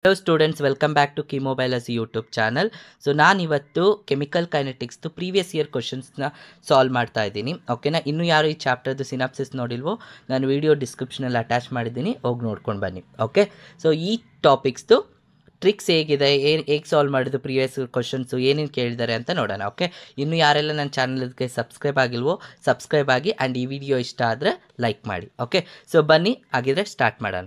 Hello students, welcome back to KeyMobile's YouTube channel. So ನಾನು ಇವತ್ತು chemical kinetics previous year ಕ್ವಶನ್ಸ್ನ solve ಮಾಡ್ತಾ ಇದ್ದೀನಿ. ಓಕೆನಾ? ಇನ್ನೂ ಯಾರು ಈ ಚಾಪ್ಟರ್ದು ಸಿನಾಪ್ಸಿಸ್ ನೋಡಿಲ್ವೋ ನಾನು ವಿಡಿಯೋ ಡಿಸ್ಕ್ರಿಪ್ಷನಲ್ಲಿ ಅಟ್ಯಾಚ್ ಮಾಡಿದ್ದೀನಿ, ಹೋಗಿ ನೋಡ್ಕೊಂಡು ಬನ್ನಿ. ಓಕೆ, ಸೊ ಈ ಟಾಪಿಕ್ಸ್ದು ಟ್ರಿಕ್ಸ್ ಹೇಗಿದೆ, ಹೇಗೆ ಸಾಲ್ವ್ ಮಾಡಿದ್ದು, ಪ್ರೀವಿಯಸ್ ಕ್ವಶನ್ಸು ಏನೇನು ಕೇಳಿದ್ದಾರೆ ಅಂತ ನೋಡೋಣ. ಓಕೆ, ಇನ್ನು ಯಾರೆಲ್ಲ ನನ್ನ ಚಾನಲ್ಗೆ ಸಬ್ಸ್ಕ್ರೈಬ್ ಆಗಿಲ್ವೋ ಸಬ್ಸ್ಕ್ರೈಬ್ ಆಗಿ ಆ್ಯಂಡ್ ಈ ವಿಡಿಯೋ ಇಷ್ಟ ಆದರೆ ಲೈಕ್ ಮಾಡಿ. ಓಕೆ, ಸೊ ಬನ್ನಿ ಹಾಗಿದ್ರೆ ಸ್ಟಾರ್ಟ್ ಮಾಡೋಣ.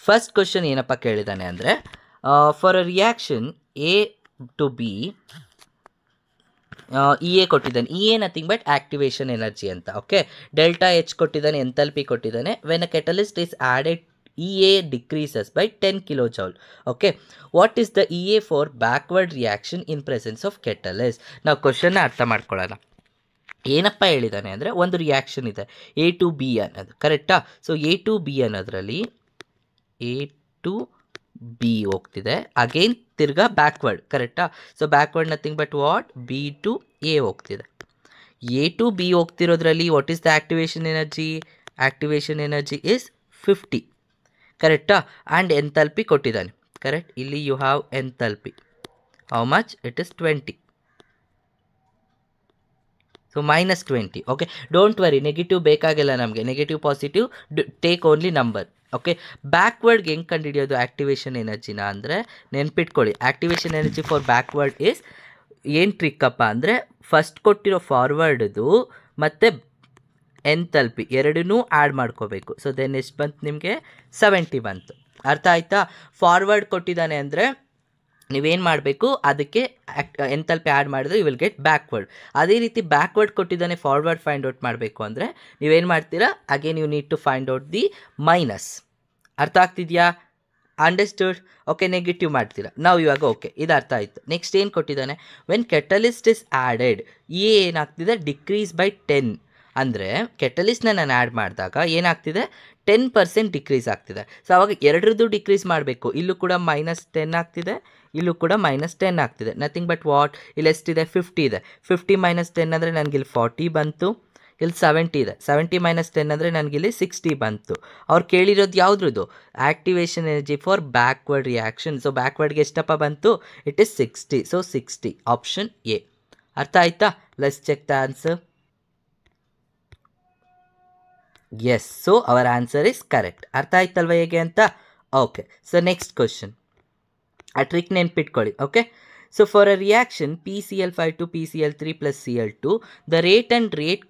ಫಸ್ಟ್ ಕ್ವಶನ್ ಏನಪ್ಪ ಕೇಳಿದ್ದಾನೆ ಅಂದರೆ, for a reaction A to B E A ಕೊಟ್ಟಿದ್ದಾನೆ. E A nothing but activation energy ಅಂತ. ಓಕೆ, ಡೆಲ್ಟಾ ಎಚ್ ಕೊಟ್ಟಿದ್ದಾನೆ, ಎಂಥಾಲ್ಪಿ ಕೊಟ್ಟಿದ್ದಾನೆ. When a catalyst is added E A decreases by 10 kilojoule. Okay, what is the E A for backward reaction in presence of catalyst? ನಾವು ಕ್ವಶನ್ನ ಅರ್ಥ ಮಾಡ್ಕೊಳ್ಳೋಣ. ಏನಪ್ಪ ಹೇಳಿದ್ದಾನೆ ಅಂದರೆ, ಒಂದು ರಿಯಾಕ್ಷನ್ ಇದೆ ಎ ಟು ಬಿ ಅನ್ನೋದು, ಕರೆಕ್ಟಾ? ಸೊ ಎ ಟು ಬಿ ಅನ್ನೋದ್ರಲ್ಲಿ ಎ ಟು ಬಿ ಹೋಗ್ತಿದೆ, ಅಗೇನ್ ತಿರ್ಗಾ ಬ್ಯಾಕ್ವರ್ಡ್, ಕರೆಕ್ಟಾ? So backward nothing but what, B to A ಹೋಗ್ತಿದೆ. ಎ ಟು ಬಿ ಹೋಗ್ತಿರೋದ್ರಲ್ಲಿ what is the activation energy? Activation energy is 50, ಕರೆಕ್ಟಾ? And enthalpy ಕೊಟ್ಟಿದ್ದಾನೆ, ಕರೆಕ್ಟ್? ಇಲ್ಲಿ you have enthalpy, how much? It is 20. So -20. Okay, don't worry, negative ಬೇಕಾಗಿಲ್ಲ ನಮಗೆ. Negative positive take only number. Okay, ಬ್ಯಾಕ್ವರ್ಡ್ಗೆ ಹೆಂಗೆ ಕಂಡುಹಿಡಿಯೋದು activation ಎನರ್ಜಿನ ಅಂದರೆ, ನೆನ್ಪಿಟ್ಕೊಳ್ಳಿ, activation energy for backward is ಏನು ಟ್ರಿಕ್ಕಪ್ಪ ಅಂದರೆ, ಫಸ್ಟ್ ಕೊಟ್ಟಿರೋ ಫಾರ್ವರ್ಡ್ದು ಮತ್ತು ಎಂಥಾಲ್ಪಿ ಎರಡನ್ನೂ ಆ್ಯಡ್ ಮಾಡ್ಕೋಬೇಕು. ಸೊ ದೆನ್ ಎಷ್ಟು ಬಂತು ನಿಮಗೆ? 70 ಬಂತು. ಅರ್ಥ ಆಯ್ತಾ? ಫಾರ್ವರ್ಡ್ ಕೊಟ್ಟಿದ್ದಾನೆ ಅಂದರೆ ನೀವೇನು ಮಾಡಬೇಕು, ಅದಕ್ಕೆ ಎಂಥಾಲ್ಪಿ ಆ್ಯಡ್ ಮಾಡಿದ್ರೆ ಯು ವಿಲ್ ಗೆಟ್ ಬ್ಯಾಕ್ವರ್ಡ್. ಅದೇ ರೀತಿ ಬ್ಯಾಕ್ವರ್ಡ್ ಕೊಟ್ಟಿದ್ದಾನೆ, ಫಾರ್ವರ್ಡ್ ಫೈಂಡ್ ಔಟ್ ಮಾಡಬೇಕು ಅಂದರೆ ನೀವೇನು ಮಾಡ್ತೀರಾ? Again you need to find out the minus. ಅರ್ಥ ಆಗ್ತಿದೆಯಾ? ಅಂಡರ್ಸ್ಟುಡ್? ಓಕೆ, ನೆಗೆಟಿವ್ ಮಾಡ್ತೀರಾ ನಾವು ಇವಾಗ. ಓಕೆ, ಇದು ಅರ್ಥ ಆಯಿತು. ನೆಕ್ಸ್ಟ್ ಏನು ಕೊಟ್ಟಿದ್ದಾನೆ? ವೆನ್ ಕೆಟಲಿಸ್ಟ್ ಇಸ್ ಆ್ಯಡೆಡ್ ಇ ಏನಾಗ್ತಿದೆ? Decrease by 10. ಅಂದರೆ ಕೆಟಲಿಸ್ಟ್ನ ನಾನು ಆ್ಯಡ್ ಮಾಡಿದಾಗ ಏನಾಗ್ತಿದೆ? 10% ಡಿಕ್ರೀಸ್ ಆಗ್ತಿದೆ. ಸೊ ಅವಾಗ ಎರಡರದ್ದು ಡಿಕ್ರೀಸ್ ಮಾಡಬೇಕು. ಇಲ್ಲೂ ಕೂಡ -10 ಆಗ್ತಿದೆ, ಇಲ್ಲೂ ಕೂಡ -10 ಆಗ್ತಿದೆ. ನಥಿಂಗ್ ಬಟ್ ವಾಟ್, ಇಲ್ಲಿ ಎಷ್ಟಿದೆ? 50 ಇದೆ. 50 -10 ಅಂದರೆ ನನಗಿಲ್ಲಿ 40 ಬಂತು. ಇಲ್ಲಿ 70 ಇದೆ. 70 -10 ಅಂದರೆ ನನಗಿಲ್ಲಿ 60 ಬಂತು. ಅವ್ರು ಕೇಳಿರೋದು ಯಾವುದ್ರದ್ದು? Activation energy for backward reaction. So ಬ್ಯಾಕ್ವರ್ಡ್ಗೆ ಎಷ್ಟಪ್ಪ ಬಂತು? It is 60. So 60 option A. ಅರ್ಥ ಆಯ್ತಾ? Let's check the answer. Yes, so our answer is correct. ಅರ್ಥ ಆಯ್ತಲ್ವ ಹೇಗೆ ಅಂತ? ಓಕೆ, ಸೊ ನೆಕ್ಸ್ಟ್ ಕ್ವಶನ್, ಆ ಟ್ರಿಕ್ ನೆನ್ಪಿಟ್ಕೊಳ್ಳಿ. Okay, so for a reaction PCl5 to PCl3 plus Cl2 the rate and rate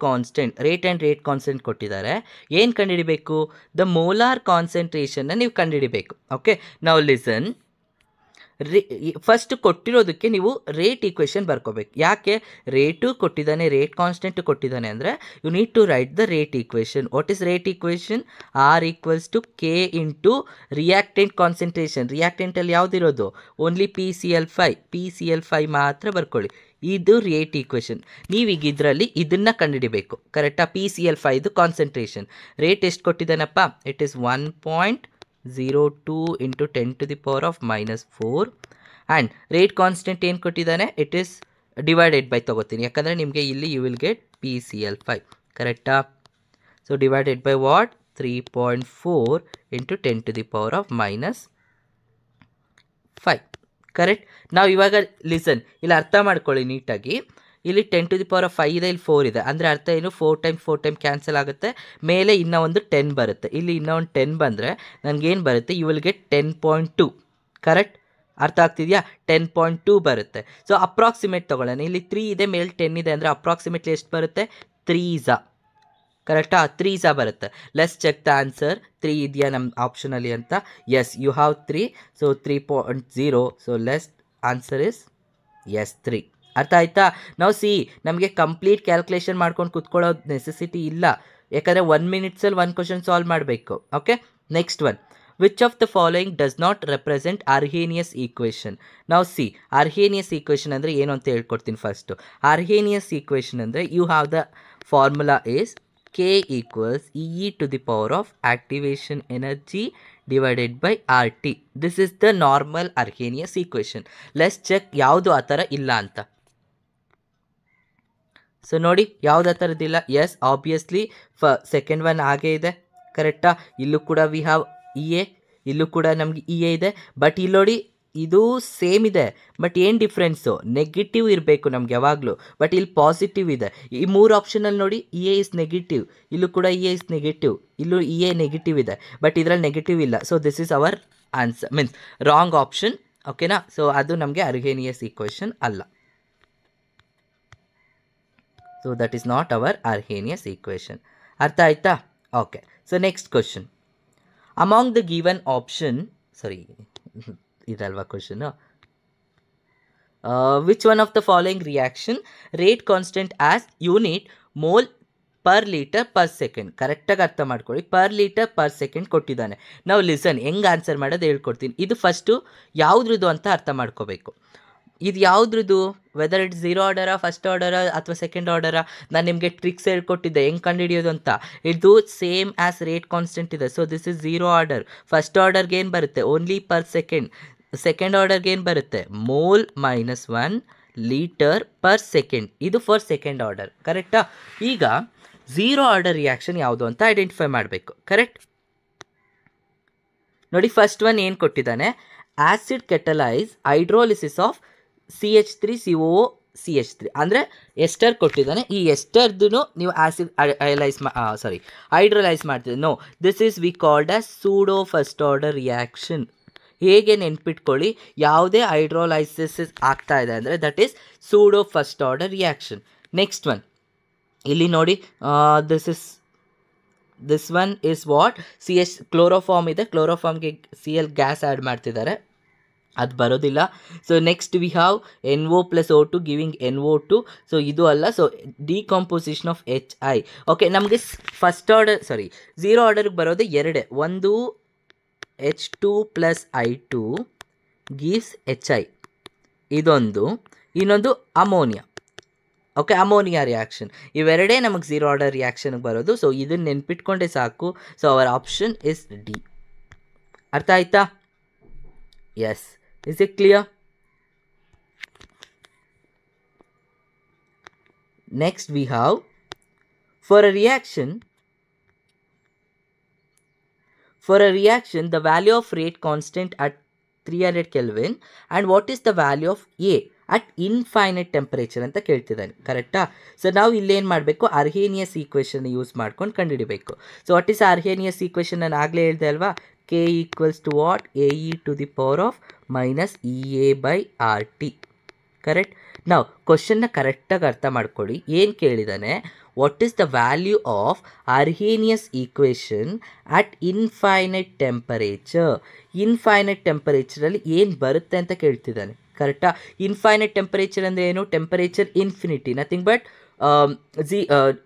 constant ಕೊಟ್ಟಿದ್ದಾರೆ. ಏನು ಕಂಡುಹಿಡಿಬೇಕು? ದ ಮೋಲಾರ್ ಕಾನ್ಸಂಟ್ರೇಷನ್ನ ನೀವು ಕಂಡುಹಿಡಿಬೇಕು. ಓಕೆ, ನಾವು ಲಿಸನ್, ಫಸ್ಟ್ ಕೊಟ್ಟಿರೋದಕ್ಕೆ ನೀವು ರೇಟ್ ಈಕ್ವೇಷನ್ ಬರ್ಕೋಬೇಕು. ಯಾಕೆ? ರೇಟು ಕೊಟ್ಟಿದ್ದಾನೆ, ರೇಟ್ ಕಾನ್ಸ್ಟೆಂಟ್ ಕೊಟ್ಟಿದ್ದಾನೆ ಅಂದರೆ you need to write the rate equation. What is rate equation? R = K into reactant concentration. ರಿಯಾಕ್ಟೆಂಟಲ್ಲಿ ಯಾವುದಿರೋದು? ಓನ್ಲಿ PCl5 ಮಾತ್ರ ಬರ್ಕೊಳ್ಳಿ. ಇದು ರೇಟ್ ಈಕ್ವೇಷನ್. ನೀವೀಗ ಇದರಲ್ಲಿ ಇದನ್ನು ಕಂಡುಹಿಡಿಬೇಕು, ಕರೆಕ್ಟಾ? PCl5 ಕಾನ್ಸಂಟ್ರೇಷನ್ ರೇಟ್ ಎಷ್ಟು ಕೊಟ್ಟಿದ್ದಾನಪ್ಪ? It is 1.02 into 10⁻⁻4 and rate constant ಏನು ಕೊಟ್ಟಿದ್ದಾನೆ? ಇಟ್ ಈಸ್ ಡಿವೈಡೆಡ್ ಬೈ ತೊಗೋತೀನಿ, ಯಾಕಂದರೆ ನಿಮಗೆ ಇಲ್ಲಿ ಯು ವಿಲ್ ಗೆಟ್ PCl5, ಕರೆಕ್ಟಾ? So divided by what? 3.4 into 10⁻⁻5, correct? ನಾವು ಇವಾಗ ಲಿಸನ್, ಇಲ್ಲಿ ಅರ್ಥ ಮಾಡ್ಕೊಳ್ಳಿ ನೀಟಾಗಿ. ಇಲ್ಲಿ 10⁻5 ಇದೆ, ಇಲ್ಲಿ 4 ಇದೆ. ಅಂದರೆ ಅರ್ಥ ಏನು? 4 ಟೈಮ್ ಕ್ಯಾನ್ಸಲ್ ಆಗುತ್ತೆ. ಮೇಲೆ ಇನ್ನೂ ಒಂದು 10 ಬರುತ್ತೆ. ಇಲ್ಲಿ ಇನ್ನೂ ಒಂದು 10 ಬಂದರೆ ನನಗೇನು ಬರುತ್ತೆ? You will get 10.2, correct? ಅರ್ಥ ಆಗ್ತಿದೆಯಾ? 10.2 ಬರುತ್ತೆ. ಸೊ ಅಪ್ರಾಕ್ಸಿಮೇಟ್ ತೊಗೊಳ್ಳೋಣ. ಇಲ್ಲಿ 3 ಇದೆ, ಮೇಲೆ 10 ಇದೆ, ಅಂದರೆ ಅಪ್ರಾಕ್ಸಿಮೇಟ್ಲಿ ಎಷ್ಟು ಬರುತ್ತೆ? 3 ಕರೆಕ್ಟಾ? 3 ಬರುತ್ತೆ. Let's check the answer. 3 ಇದೆಯಾ ನಮ್ಮ ಆಪ್ಷನಲ್ಲಿ ಅಂತ? Yes, you have 3. So 3.0. So less answer is yes 3. ಅರ್ಥ ಆಯ್ತಾ? ನಾವು ನಮಗೆ ಕಂಪ್ಲೀಟ್ ಕ್ಯಾಲ್ಕುಲೇಷನ್ ಮಾಡ್ಕೊಂಡು ಕೂತ್ಕೊಳ್ಳೋ ನೆಸೆಸಿಟಿ ಇಲ್ಲ, ಯಾಕಂದರೆ 1 ಮಿನಿಟ್ಸಲ್ಲಿ 1 ಕ್ವಶನ್ ಸಾಲ್ವ್ ಮಾಡಬೇಕು. Okay, next one, which of the following does not represent Arrhenius equation? ನಾವು ಅರ್ಹೇನಿಯಸ್ ಈಕ್ವೇಷನ್ ಅಂದರೆ ಏನು ಅಂತ ಹೇಳ್ಕೊಡ್ತೀನಿ ಫಸ್ಟು. ಅರ್ಹೇನಿಯಸ್ ಈಕ್ವೇಷನ್ ಅಂದರೆ you have the formula is K = e⁻⁴ activation energy divided by RT. This is the normal Arrhenius equation. Let's check ಯಾವುದು ಆ ಥರ ಇಲ್ಲ ಅಂತ. ಸೊ ನೋಡಿ ಯಾವ್ದು ಆ ಥರದ್ದಿಲ್ಲ. ಎಸ್ ಆಬ್ವಿಯಸ್ಲಿ ಸೆಕೆಂಡ್ ಒನ್ ಹಾಗೇ ಇದೆ, ಕರೆಕ್ಟಾ. ಇಲ್ಲೂ ಕೂಡ ವಿ ಹ್ಯಾವ್ ಇ ಎ, ಇಲ್ಲೂ ಕೂಡ ನಮಗೆ ಇ ಎ ಇದೆ. ಬಟ್ ಇಲ್ಲಿ ನೋಡಿ ಇದು ಸೇಮ್ ಇದೆ, ಬಟ್ ಏನು ಡಿಫ್ರೆನ್ಸು, ನೆಗೆಟಿವ್ ಇರಬೇಕು ನಮ್ಗೆ ಯಾವಾಗಲೂ, ಬಟ್ ಇಲ್ಲಿ ಪಾಸಿಟಿವ್ ಇದೆ. ಈ ಮೂರು ಆಪ್ಷನಲ್ಲಿ ನೋಡಿ ಇ ಎ ಇಸ್ ನೆಗೆಟಿವ್, ಇಲ್ಲೂ ಕೂಡ ಇ ಎ ಇಸ್ ನೆಗೆಟಿವ್, ಇಲ್ಲೂ ಇ ಎ ನೆಗೆಟಿವ್ ಇದೆ, ಬಟ್ ಇದರಲ್ಲಿ ನೆಗೆಟಿವ್ ಇಲ್ಲ. So this is our answer, means wrong option. ಓಕೆನಾ. ಸೊ ಅದು ನಮಗೆ ಅರ್ಹೇನಿಯಸ್ ಈಕ್ವೇಷನ್ ಅಲ್ಲ. So that is not our Arrhenius equation. ಅರ್ಥ ಆಯ್ತಾ? Okay. So next question. Among the given option, sorry ಇದಲ್ವಾ question, which one of the following reaction rate constant as unit mole per litre per second. ಕರೆಕ್ಟಾಗಿ ಅರ್ಥ ಮಾಡ್ಕೊಳ್ಳಿ, per litre per second ಕೊಟ್ಟಿದ್ದಾನೆ. ನಾವು listen ಹೆಂಗೆ answer ಮಾಡೋದು ಹೇಳ್ಕೊಡ್ತೀನಿ. ಇದು ಫಸ್ಟು ಯಾವುದ್ರದ್ದು ಅಂತ ಅರ್ಥ ಮಾಡ್ಕೋಬೇಕು. ಇದು ಯಾವುದ್ರದ್ದು, ವೆದರ್ ಇಟ್ಸ್ ಝೀರೋ ಆರ್ಡರಾ, ಫಸ್ಟ್ ಆರ್ಡರಾ ಅಥವಾ ಸೆಕೆಂಡ್ ಆರ್ಡರಾ. ನಾನು ನಿಮಗೆ ಟ್ರಿಕ್ಸ್ ಹೇಳ್ಕೊಟ್ಟಿದ್ದೆ ಹೆಂಗೆ ಕಂಡುಹಿಡಿಯೋದು ಅಂತ. ಇದು ಸೇಮ್ ಆ್ಯಸ್ ರೇಟ್ ಕಾನ್ಸ್ಟೆಂಟ್ ಇದೆ. So this is zero order. First ಆರ್ಡರ್ಗೆ ಏನು ಬರುತ್ತೆ, ಓನ್ಲಿ ಪರ್ ಸೆಕೆಂಡ್. ಸೆಕೆಂಡ್ ಆರ್ಡರ್ಗೆ ಏನು ಬರುತ್ತೆ, ಮೋಲ್ -1 ಲೀಟರ್ ಪರ್ ಸೆಕೆಂಡ್. ಇದು ಫಾರ್ ಸೆಕೆಂಡ್ ಆರ್ಡರ್, ಕರೆಕ್ಟಾ. ಈಗ ಝೀರೋ ಆರ್ಡರ್ ರಿಯಾಕ್ಷನ್ ಯಾವುದು ಅಂತ ಐಡೆಂಟಿಫೈ ಮಾಡಬೇಕು, ಕರೆಕ್ಟ್. ನೋಡಿ ಫಸ್ಟ್ ಒನ್ ಏನು ಕೊಟ್ಟಿದ್ದಾನೆ, acid ಕೆಟಲೈಸ್ hydrolysis of CH3COO CH3 ಅಂದರೆ ಎಸ್ಟರ್ ಕೊಟ್ಟಿದ್ದಾನೆ. ಈ ಎಸ್ಟರ್ದು ನೀವು ಆಸಿಡ್ ಹೈಡ್ರೋಲೈಸ್ ಮಾಡ್ತೀವಿ. No, this is we called as pseudo first order reaction. ಹೇಗೆ ನೆನ್ಪಿಟ್ಕೊಳ್ಳಿ, ಯಾವುದೇ ಹೈಡ್ರೋಲೈಸಿಸ್ ಆಗ್ತಾ ಇದೆ ಅಂದರೆ that is pseudo first order reaction. Next one ಇಲ್ಲಿ ನೋಡಿ, this one is what, CH chloroform ಇದೆ, ಕ್ಲೋರೋಫಾರ್ಮ್ಗೆ Cl ಗ್ಯಾಸ್ ಆ್ಯಡ್ ಮಾಡ್ತಿದ್ದಾರೆ, ಅದು ಬರೋದಿಲ್ಲ. So next we have NO + O2 giving NO2. So ಇದು ಅಲ್ಲ. So decomposition of HI. Okay, ನಮಗೆ ಫಸ್ಟ್ ಆರ್ಡರ್ ಝೀರೋ ಆರ್ಡರ್ಗೆ ಬರೋದು ಎರಡೇ, ಒಂದು H2 + I2 ಗಿವ್ಸ್ HI, ಇದೊಂದು, ಇನ್ನೊಂದು ಅಮೋನಿಯಾ. Okay, ammonia reaction. ಇವೆರಡೇ ನಮಗೆ ಝೀರೋ ಆರ್ಡರ್ ರಿಯಾಕ್ಷನ್ಗೆ ಬರೋದು. ಸೊ ಇದನ್ನು ನೆನ್ಪಿಟ್ಕೊಂಡೆ ಸಾಕು. So our option is D. ಅರ್ಥ ಆಯ್ತಾ? Yes. Is it clear? Next we have, for a reaction the value of rate constant at 300 Kelvin and what is the value of A at infinite temperature ಅಂತ ಕೇಳ್ತಿದ್ದಾನೆ, ಕರೆಕ್ಟಾ. So ನಾವು ಇಲ್ಲೇನು ಮಾಡಬೇಕು, ಅರ್ಹೇನಿಯಸ್ equation use ಮಾಡ್ಕೊಂಡು ಕಂಡುಹಿಡಿಬೇಕು. ಸೊ ವಾಟ್ ಈಸ್ ಅರ್ಹೇನಿಯಸ್ ಈಕ್ವೇಷನ್, ನಾನು ಆಗಲೇ ಹೇಳಿದೆ ಅಲ್ವಾ, K equals to what, AE to the power of -EA/RT, correct. ನಾವು ಕ್ವಶನ್ನ ಕರೆಕ್ಟಾಗಿ ಅರ್ಥ ಮಾಡ್ಕೊಳ್ಳಿ. ಏನು ಕೇಳಿದ್ದಾನೆ, what is the value of Arrhenius equation at infinite temperature. Infinite ಟೆಂಪರೇಚರಲ್ಲಿ ಏನು ಬರುತ್ತೆ ಅಂತ ಕೇಳ್ತಿದ್ದಾನೆ, ಕರೆಕ್ಟಾ. ಇನ್ಫೈನೈಟ್ ಟೆಂಪರೇಚರ್ ಅಂದರೆ ಏನು, temperature infinity, nothing but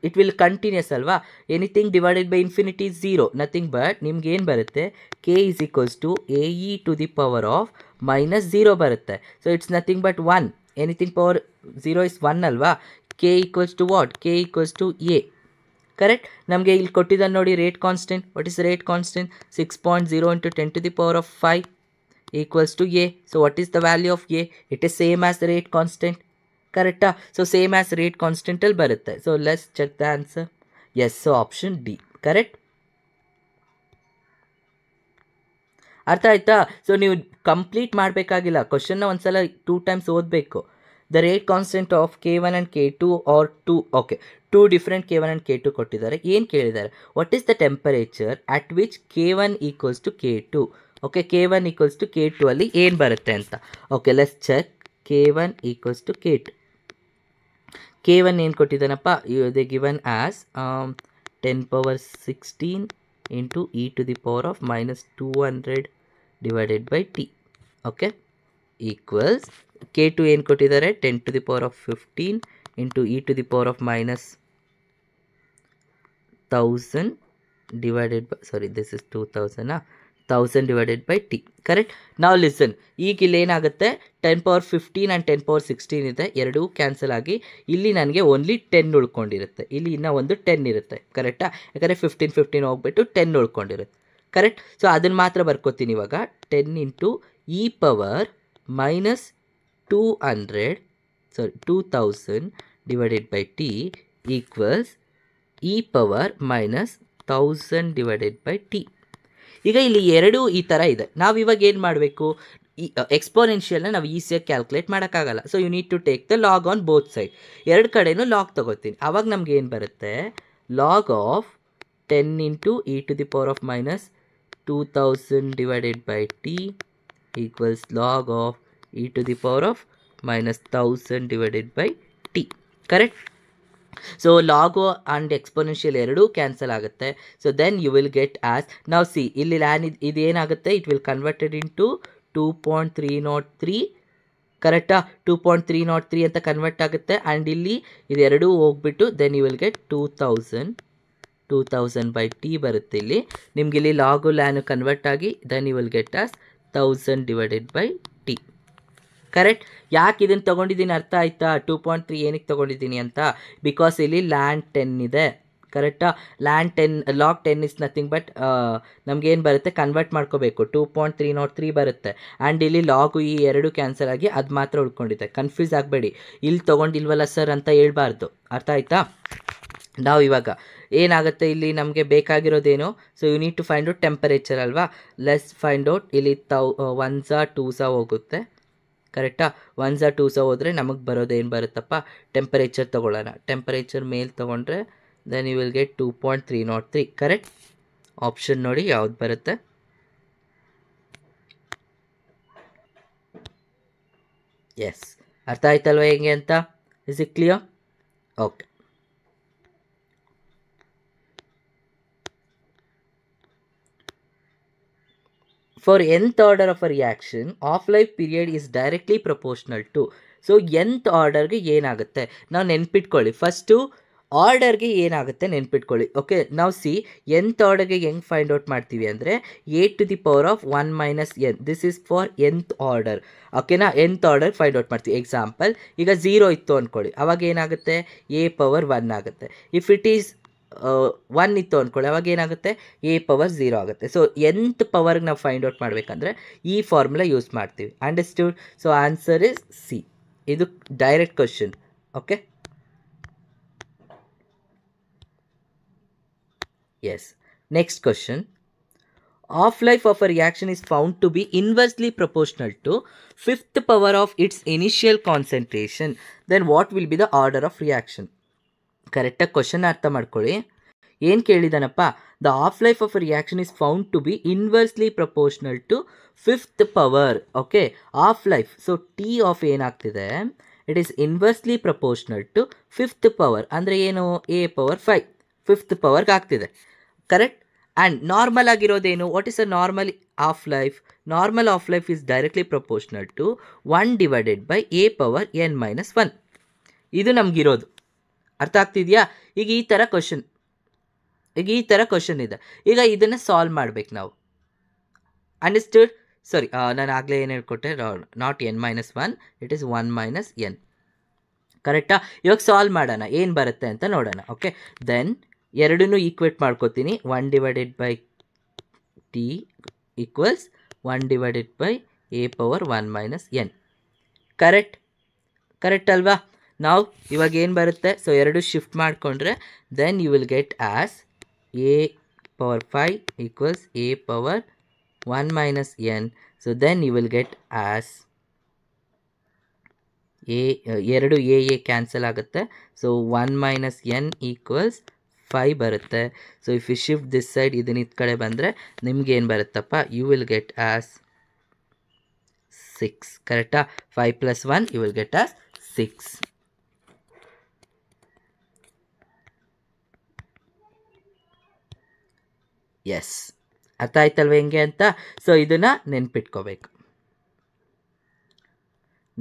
it will continues ಅಲ್ವಾ. Anything divided by infinity is zero, nothing but ನಿಮ್ಗೆ ಏನು ಬರುತ್ತೆ, K is equals to AE to the power of -0 ಬರುತ್ತೆ. So it's nothing but 1. Anything power 0 is 1 ಅಲ್ವಾ. K equals to what, K equals to A, correct. ನಮಗೆ ಇಲ್ಲಿ ಕೊಟ್ಟಿದ್ದಾನೆ ನೋಡಿ rate constant. What is rate constant, 6.0 × 10⁵ equals to A. So what is the value of A, it is same as the rate constant, ಕರೆಕ್ಟಾ. So same as ರೇಟ್ ಕಾನ್ಸ್ಟೆಂಟಲ್ಲಿ ಬರುತ್ತೆ. So let's check the answer. Yes, so option D correct. ಅರ್ಥ ಆಯ್ತಾ? So ನೀವು complete ಮಾಡಬೇಕಾಗಿಲ್ಲ, ಕ್ವಶನ್ನ ಒಂದ್ಸಲ 2 times ಓದಬೇಕು. The rate constant of K1 and K2 are 2. ಓಕೆ, 2 ಡಿಫ್ರೆಂಟ್ K1 and K2 ಕೊಟ್ಟಿದ್ದಾರೆ. ಏನು ಕೇಳಿದ್ದಾರೆ, what is the temperature at which K1 equals to K2. Okay, K1 equals to K2 ಅಲ್ಲಿ ಏನು ಬರುತ್ತೆ ಅಂತ. Okay, let's check. K1 equals to K2. K1 ಏನು ಕೊಟ್ಟಿದ್ದಾನಪ್ಪ, they given as 10⁻16 into e to the power of -200 divided by t. Okay, equals K2 ಏನು ಕೊಟ್ಟಿದ್ದಾರೆ, 10 to the power of 15 into e to the power of -1000 divided by, sorry this is 2000, 1000 divided by t, correct. ನಾವು listen, ಈಗ ಇಲ್ಲಿ ಏನಾಗುತ್ತೆ, 10⁻15 and 10⁻16 ಇದೆ, ಎರಡೂ cancel ಆಗಿ ಇಲ್ಲಿ ನನಗೆ ಓನ್ಲಿ 10 ಉಳ್ಕೊಂಡಿರುತ್ತೆ. ಇಲ್ಲಿ ಇನ್ನೂ ಒಂದು 10 ಇರುತ್ತೆ, ಕರೆಕ್ಟಾ. ಯಾಕಂದರೆ 15 ಹೋಗ್ಬಿಟ್ಟು 10 ಉಳ್ಕೊಂಡಿರುತ್ತೆ, ಕರೆಕ್ಟ್. ಸೊ ಅದನ್ನು ಮಾತ್ರ ಬರ್ಕೋತೀನಿ ಇವಾಗ. 10 × e⁻ -2000 divided by t equals e power minus 1000 divided by t. ಈಗ ಇಲ್ಲಿ ಎರಡು ಈ ಥರ ಇದೆ. ನಾವು ಇವಾಗ ಏನು ಮಾಡಬೇಕು, ಈ ಎಕ್ಸ್ಪೋನೆನ್ಷಿಯಲ್ನ ನಾವು ಈಸಿಯಾಗಿ ಕ್ಯಾಲ್ಕುಲೇಟ್ ಮಾಡೋಕ್ಕಾಗಲ್ಲ. So you need to take the log on both side. ಎರಡು ಕಡೆನೂ ಲಾಗ್ ತೊಗೋತೀನಿ. ಆವಾಗ ನಮ್ಗೆ ಏನು ಬರುತ್ತೆ, log of 10 into e to the power of minus 2000 divided by T equals log of e to the power of minus 1000 divided by t. Correct? So ಲಾಗೋ and exponential ಎರಡೂ cancel ಆಗುತ್ತೆ. So then you will get as, ನಾವು see ಇಲ್ಲಿ ಲ್ಯಾನ್ ಇದೇನಾಗುತ್ತೆ, it will converted into 2.303. ಕರೆಕ್ಟಾ? 2.303 ಅಂತ convert ಆಗುತ್ತೆ. ಆ್ಯಂಡ್ ಇಲ್ಲಿ ಇದೆರಡೂ ಹೋಗ್ಬಿಟ್ಟು then you will get 2000 by T ಬರುತ್ತೆ. ಇಲ್ಲಿ ನಿಮ್ಗೆ ಇಲ್ಲಿ ಲಾಗು ಲ್ಯಾನು ಕನ್ವರ್ಟ್ ಆಗಿ then you will get as 1000 divided by T. Correct? ಯಾಕೆ ಇದನ್ನು ತೊಗೊಂಡಿದ್ದೀನಿ ಅರ್ಥ ಆಯ್ತಾ? 2.3 ಏನಕ್ಕೆ ತೊಗೊಂಡಿದ್ದೀನಿ ಅಂತ, ಬಿಕಾಸ್ ಇಲ್ಲಿ ಲ್ಯಾಂಡ್ 10 ಇದೆ. ಕರೆಕ್ಟಾ? Land 10 log 10 is nothing but ನಮಗೇನು ಬರುತ್ತೆ, ಕನ್ವರ್ಟ್ ಮಾಡ್ಕೋಬೇಕು. 2.303 ಬರುತ್ತೆ. ಆ್ಯಂಡ್ ಇಲ್ಲಿ ಲಾಗು ಈ ಎರಡು ಕ್ಯಾನ್ಸಲ್ ಆಗಿ ಅದು ಮಾತ್ರ ಉಳ್ಕೊಂಡಿದೆ. ಕನ್ಫ್ಯೂಸ್ ಆಗಬೇಡಿ, ಇಲ್ಲಿ ತೊಗೊಂಡಿಲ್ವಲ್ಲ ಸರ್ ಅಂತ ಹೇಳ್ಬಾರ್ದು. ಅರ್ಥ ಆಯ್ತಾ? ನಾವು ಇವಾಗ ಏನಾಗುತ್ತೆ, ಇಲ್ಲಿ ನಮಗೆ ಬೇಕಾಗಿರೋದೇನು, so you need to find out temperature ಅಲ್ವಾ. ಲೆಸ್ ಫೈಂಡ್ ಔಟ್ ಇಲ್ಲಿ 1 2 ಹೋಗುತ್ತೆ. ಕರೆಕ್ಟಾ? 1 2 ಹೋದರೆ ನಮಗೆ ಬರೋದೇನು ಬರುತ್ತಪ್ಪ, ಟೆಂಪರೇಚರ್ ತೊಗೊಳ್ಳೋಣ. ಟೆಂಪರೇಚರ್ ಮೇಲ್ ತೊಗೊಂಡ್ರೆ then you will get 2.303. Correct? Option ನೋಡಿ ಯಾವ್ದು ಬರುತ್ತೆ. ಎಸ್, ಅರ್ಥ ಆಯ್ತಲ್ವ ಹೆಂಗೆ ಅಂತ? Is it clear? Okay. For nth order of a reaction, half-life period is directly proportional to. So nth ಆರ್ಡರ್ಗೆ ಏನಾಗುತ್ತೆ ನಾವು ನೆನ್ಪಿಟ್ಕೊಳ್ಳಿ. ಫಸ್ಟು ಆರ್ಡರ್ಗೆ ಏನಾಗುತ್ತೆ ನೆನ್ಪಿಟ್ಕೊಳ್ಳಿ. ಓಕೆ, ನಾವು ಸಿ nth ಆರ್ಡರ್ಗೆ ಹೆಂಗೆ ಫೈಂಡ್ ಔಟ್ ಮಾಡ್ತೀವಿ ಅಂದರೆ a to the power of 1 minus n. This is for nth order. ಓಕೆನಾ? nth ಆರ್ಡರ್ ಫೈಂಡ್ ಔಟ್ ಮಾಡ್ತೀವಿ. ಎಕ್ಸಾಂಪಲ್, ಈಗ 0 ಇತ್ತು ಅಂದ್ಕೊಳ್ಳಿ, ಅವಾಗ ಏನಾಗುತ್ತೆ, a ಪವರ್ 1 ಆಗುತ್ತೆ. ಇಫ್ ಇಟ್ ಈಸ್ 1 ಇತ್ತು ಅಂದ್ಕೊಳ್ಳಿ, ಅವಾಗ ಏನಾಗುತ್ತೆ, a ಪವರ್ 0 ಆಗುತ್ತೆ. ಸೊ nth ಪವರ್ಗೆ ನಾವು ಫೈಂಡ್ ಔಟ್ ಮಾಡಬೇಕಂದ್ರೆ ಈ ಫಾರ್ಮುಲಾ ಯೂಸ್ ಮಾಡ್ತೀವಿ. Understood? So answer is C. ಇದು direct question. Okay, yes. Next question. half-life of a reaction is found to be inversely proportional to 5th power of its initial concentration. Then what will be the order of reaction? ಕರೆಕ್ಟಾಗಿ question ಅರ್ಥ ಮಾಡ್ಕೊಳ್ಳಿ. ಏನು ಕೇಳಿದಾನಪ್ಪ, the half life of a reaction is found to be inversely proportional to 5th power. Okay, half life. So T half ಏನಾಗ್ತಿದೆ, it is inversely proportional to 5th power. ಅಂದರೆ ಏನು, a power 5 5th ಪವರ್ಗೆ ಆಗ್ತಿದೆ. Correct? And normal ಆಗಿರೋದೇನು, what is a normal half life? Normal half life is directly proportional to 1 divided by a power n minus 1. ಇದು ನಮಗಿರೋದು. ಅರ್ಥ ಆಗ್ತಿದೆಯಾ? ಈಗ ಈ ಥರ ಕ್ವಶನ್ ಇದೆ. ಈಗ ಇದನ್ನು ಸಾಲ್ವ್ ಮಾಡ್ಬೇಕು ನಾವು. ಅಂಡರ್ಸ್ಟೂಡ್? ಸಾರಿ, ನಾನು ಆಗಲೇ ಏನು ಹೇಳ್ಕೊಟ್ಟೆ, not n minus 1, it is 1 minus n. ಕರೆಕ್ಟಾ? ಇವಾಗ ಸಾಲ್ವ್ ಮಾಡೋಣ, ಏನು ಬರುತ್ತೆ ಅಂತ ನೋಡೋಣ. ಓಕೆ, ದೆನ್ ಎರಡನ್ನೂ ಈಕ್ವೇಟ್ ಮಾಡ್ಕೋತೀನಿ. 1 divided by T equals 1 divided by a power 1 minus n. Correct ಅಲ್ವಾ? ನಾವು ಇವಾಗ ಏನು ಬರುತ್ತೆ, ಸೊ ಎರಡು ಶಿಫ್ಟ್ ಮಾಡಿಕೊಂಡ್ರೆ then you will get as a power 5 equals a power 1 minus n. So then you will get as ಎರಡು a cancel ಆಗುತ್ತೆ. So 1 minus n equals 5 ಬರುತ್ತೆ. So if you shift this side, ಇದನ್ನ ಈ ಕಡೆ ಬಂದರೆ ನಿಮ್ಗೆ ಏನು ಬರುತ್ತಪ್ಪ, ಯು ವಿಲ್ ಗೆಟ್ ಆಸ್ 6. ಕರೆಕ್ಟಾ? 5 plus 1 you will get as 6. Yes, ಅರ್ಥ ಆಯ್ತಲ್ವ ಹೆಂಗೆ ಅಂತ? ಸೊ ಇದನ್ನು ನೆನ್ಪಿಟ್ಕೋಬೇಕು.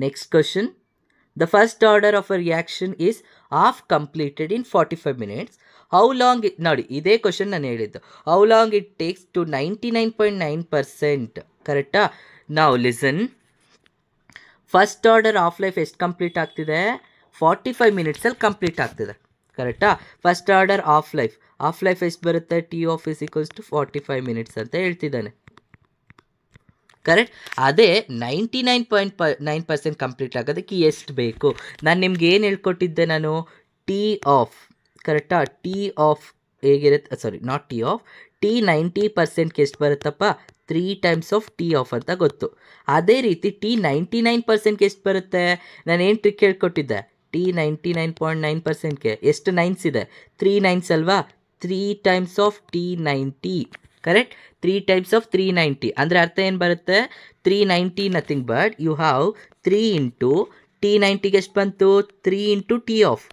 Next question. The first order of a reaction is half completed in 45 minutes. How long ನೋಡಿ, ಇದೇ ಕ್ವಶನ್ ನಾನು ಹೇಳಿದ್ದು. How long it takes to 99.9%. ಕರೆಕ್ಟಾ? ನಾವು listen. First order of life ಎಷ್ಟು ಕಂಪ್ಲೀಟ್ ಆಗ್ತಿದೆ, 45 ಮಿನಿಟ್ಸಲ್ಲಿ ಕಂಪ್ಲೀಟ್ ಆಗ್ತಿದೆ. ಕರೆಕ್ಟಾ? ಫಸ್ಟ್ ಆರ್ಡರ್ ಆಫ್ ಲೈಫ್ ಎಷ್ಟು ಬರುತ್ತೆ, T of is equals to 45 minutes ಅಂತ ಹೇಳ್ತಿದ್ದಾನೆ. ಕರೆಕ್ಟ್. ಅದೇ 99.9% ಕಂಪ್ಲೀಟ್ ಆಗೋದಕ್ಕೆ ಎಷ್ಟು ಬೇಕು? ನಾನು ನಿಮ್ಗೆ ಏನು ಹೇಳ್ಕೊಟ್ಟಿದ್ದೆ, ನಾನು ಟಿ ಆಫ್, ಕರೆಕ್ಟಾ? ಟಿ ಆಫ್ ಹೇಗಿರುತ್ತೆ, sorry not T half, T 90%ಗೆ ಎಷ್ಟು ಬರುತ್ತಪ್ಪ? 3 ಟೈಮ್ಸ್ ಆಫ್ ಟಿ ಆಫ್ ಅಂತ ಗೊತ್ತು. ಅದೇ ರೀತಿ ಟಿ 99%ಗೆ ಎಷ್ಟು ಬರುತ್ತೆ? ನಾನು ಏನು ಟ್ರಿಕ್ ಹೇಳ್ಕೊಟ್ಟಿದ್ದೆ? ಟಿ 99.9%ಗೆ ಎಷ್ಟು ನೈನ್ಸ್ ಇದೆ? 3 ನೈನ್ಸ್ ಅಲ್ವಾ? 3 times of T 90, correct? 3 times of 390 ಅಂದರೆ ಅರ್ಥ ಏನು ಬರುತ್ತೆ? 390 nothing but you have 3 into T 90ಗೆ ಎಷ್ಟು ಬಂತು? 3 into T half,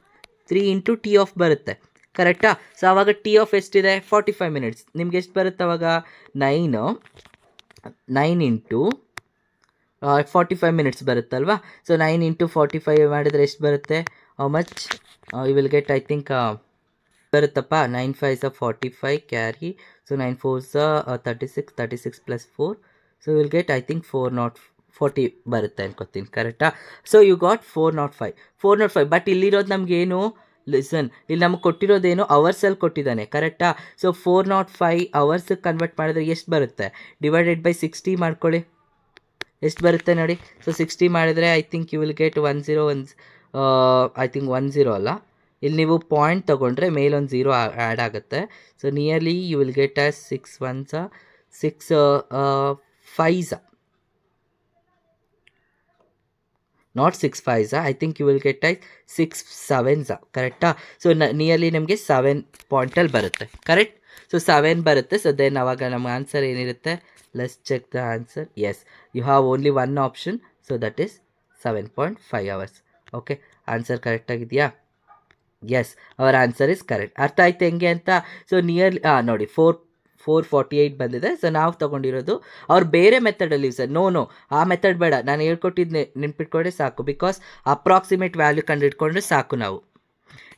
3 into T half ಬರುತ್ತೆ, ಕರೆಕ್ಟಾ? ಸೊ ಆವಾಗ ಟಿ ಆಫ್ ಎಷ್ಟಿದೆ? 45 ಮಿನಿಟ್ಸ್. ನಿಮ್ಗೆ ಎಷ್ಟು ಬರುತ್ತೆ ಅವಾಗ? 9 ಇಂಟು 45 ಮಿನಿಟ್ಸ್ ಬರುತ್ತಲ್ವಾ? ಸೊ 9 ಇಂಟು 45 ಮಾಡಿದರೆ ಎಷ್ಟು ಬರುತ್ತೆ? How much you will get? I think ಬರುತ್ತಪ್ಪ 9 5s 45 carry, so 9 4s 36, 36 plus 4, so will get I think 440 ಬರುತ್ತೆ ಅನ್ಕೋತೀನಿ, ಕರೆಕ್ಟಾ? So you got 405. ಬಟ್ ಇಲ್ಲಿರೋದು ನಮಗೇನು? ಲಿಸನ್, ಇಲ್ಲಿ ನಮಗೆ ಕೊಟ್ಟಿರೋದೇನು? ಅವರ್ಸಲ್ಲಿ ಕೊಟ್ಟಿದ್ದಾನೆ, ಕರೆಕ್ಟಾ? ಸೊ 405 ಅವರ್ಸ್ ಕನ್ವರ್ಟ್ ಮಾಡಿದ್ರೆ ಎಷ್ಟು ಬರುತ್ತೆ? ಡಿವೈಡೆಡ್ ಬೈ 60 ಮಾಡ್ಕೊಳ್ಳಿ, ಎಷ್ಟು ಬರುತ್ತೆ ನೋಡಿ. ಸೊ 60 ಮಾಡಿದರೆ I think you will get 101, I think 10 ಅಲ್ಲ, ಇಲ್ಲಿ ನೀವು ಪಾಯಿಂಟ್ ತೊಗೊಂಡ್ರೆ ಮೇಲೊಂದು 0 ಆ್ಯಡ್ ಆಗುತ್ತೆ. So nearly you will get as 6 1s 6 5s, not 6 5s, I think you will get 6 7s, ಕರೆಕ್ಟಾ? ಸೊ ನಿಯರ್ಲಿ ನಮಗೆ 7 ಪಾಯಿಂಟಲ್ಲಿ ಬರುತ್ತೆ, ಕರೆಕ್ಟ್? ಸೊ 7 ಬರುತ್ತೆ. ಸೊ ದೆನ್ ಅವಾಗ ನಮ್ಮ ಆನ್ಸರ್ ಏನಿರುತ್ತೆ? Let's check the answer. Yes, you have only one option, so that is 7.5 hours. Okay, answer ಕರೆಕ್ಟಾಗಿದೆಯಾ? Yes, our answer is correct. ಅರ್ಥ ಆಯ್ತು ಹೆಂಗೆ ಅಂತ? ಸೊ ನಿಯರ್ಲಿ ನೋಡಿ 448 ಬಂದಿದೆ. ಸೊ ನಾವು ತೊಗೊಂಡಿರೋದು ಅವ್ರು ಬೇರೆ ಮೆಥಡಲ್ಲಿ ಸರ್. ನೋ ಆ ಮೆಥಡ್ ಬೇಡ, ನಾನು ಹೇಳ್ಕೊಟ್ಟಿದ್ದೆ ನೆನ್ಪಿಟ್ಕೊಂಡ್ರೆ ಸಾಕು. ಬಿಕಾಸ್ ಅಪ್ರಾಕ್ಸಿಮೇಟ್ ವ್ಯಾಲ್ಯೂ ಕಂಡುಹಿಡ್ಕೊಂಡ್ರೆ ಸಾಕು ನಾವು.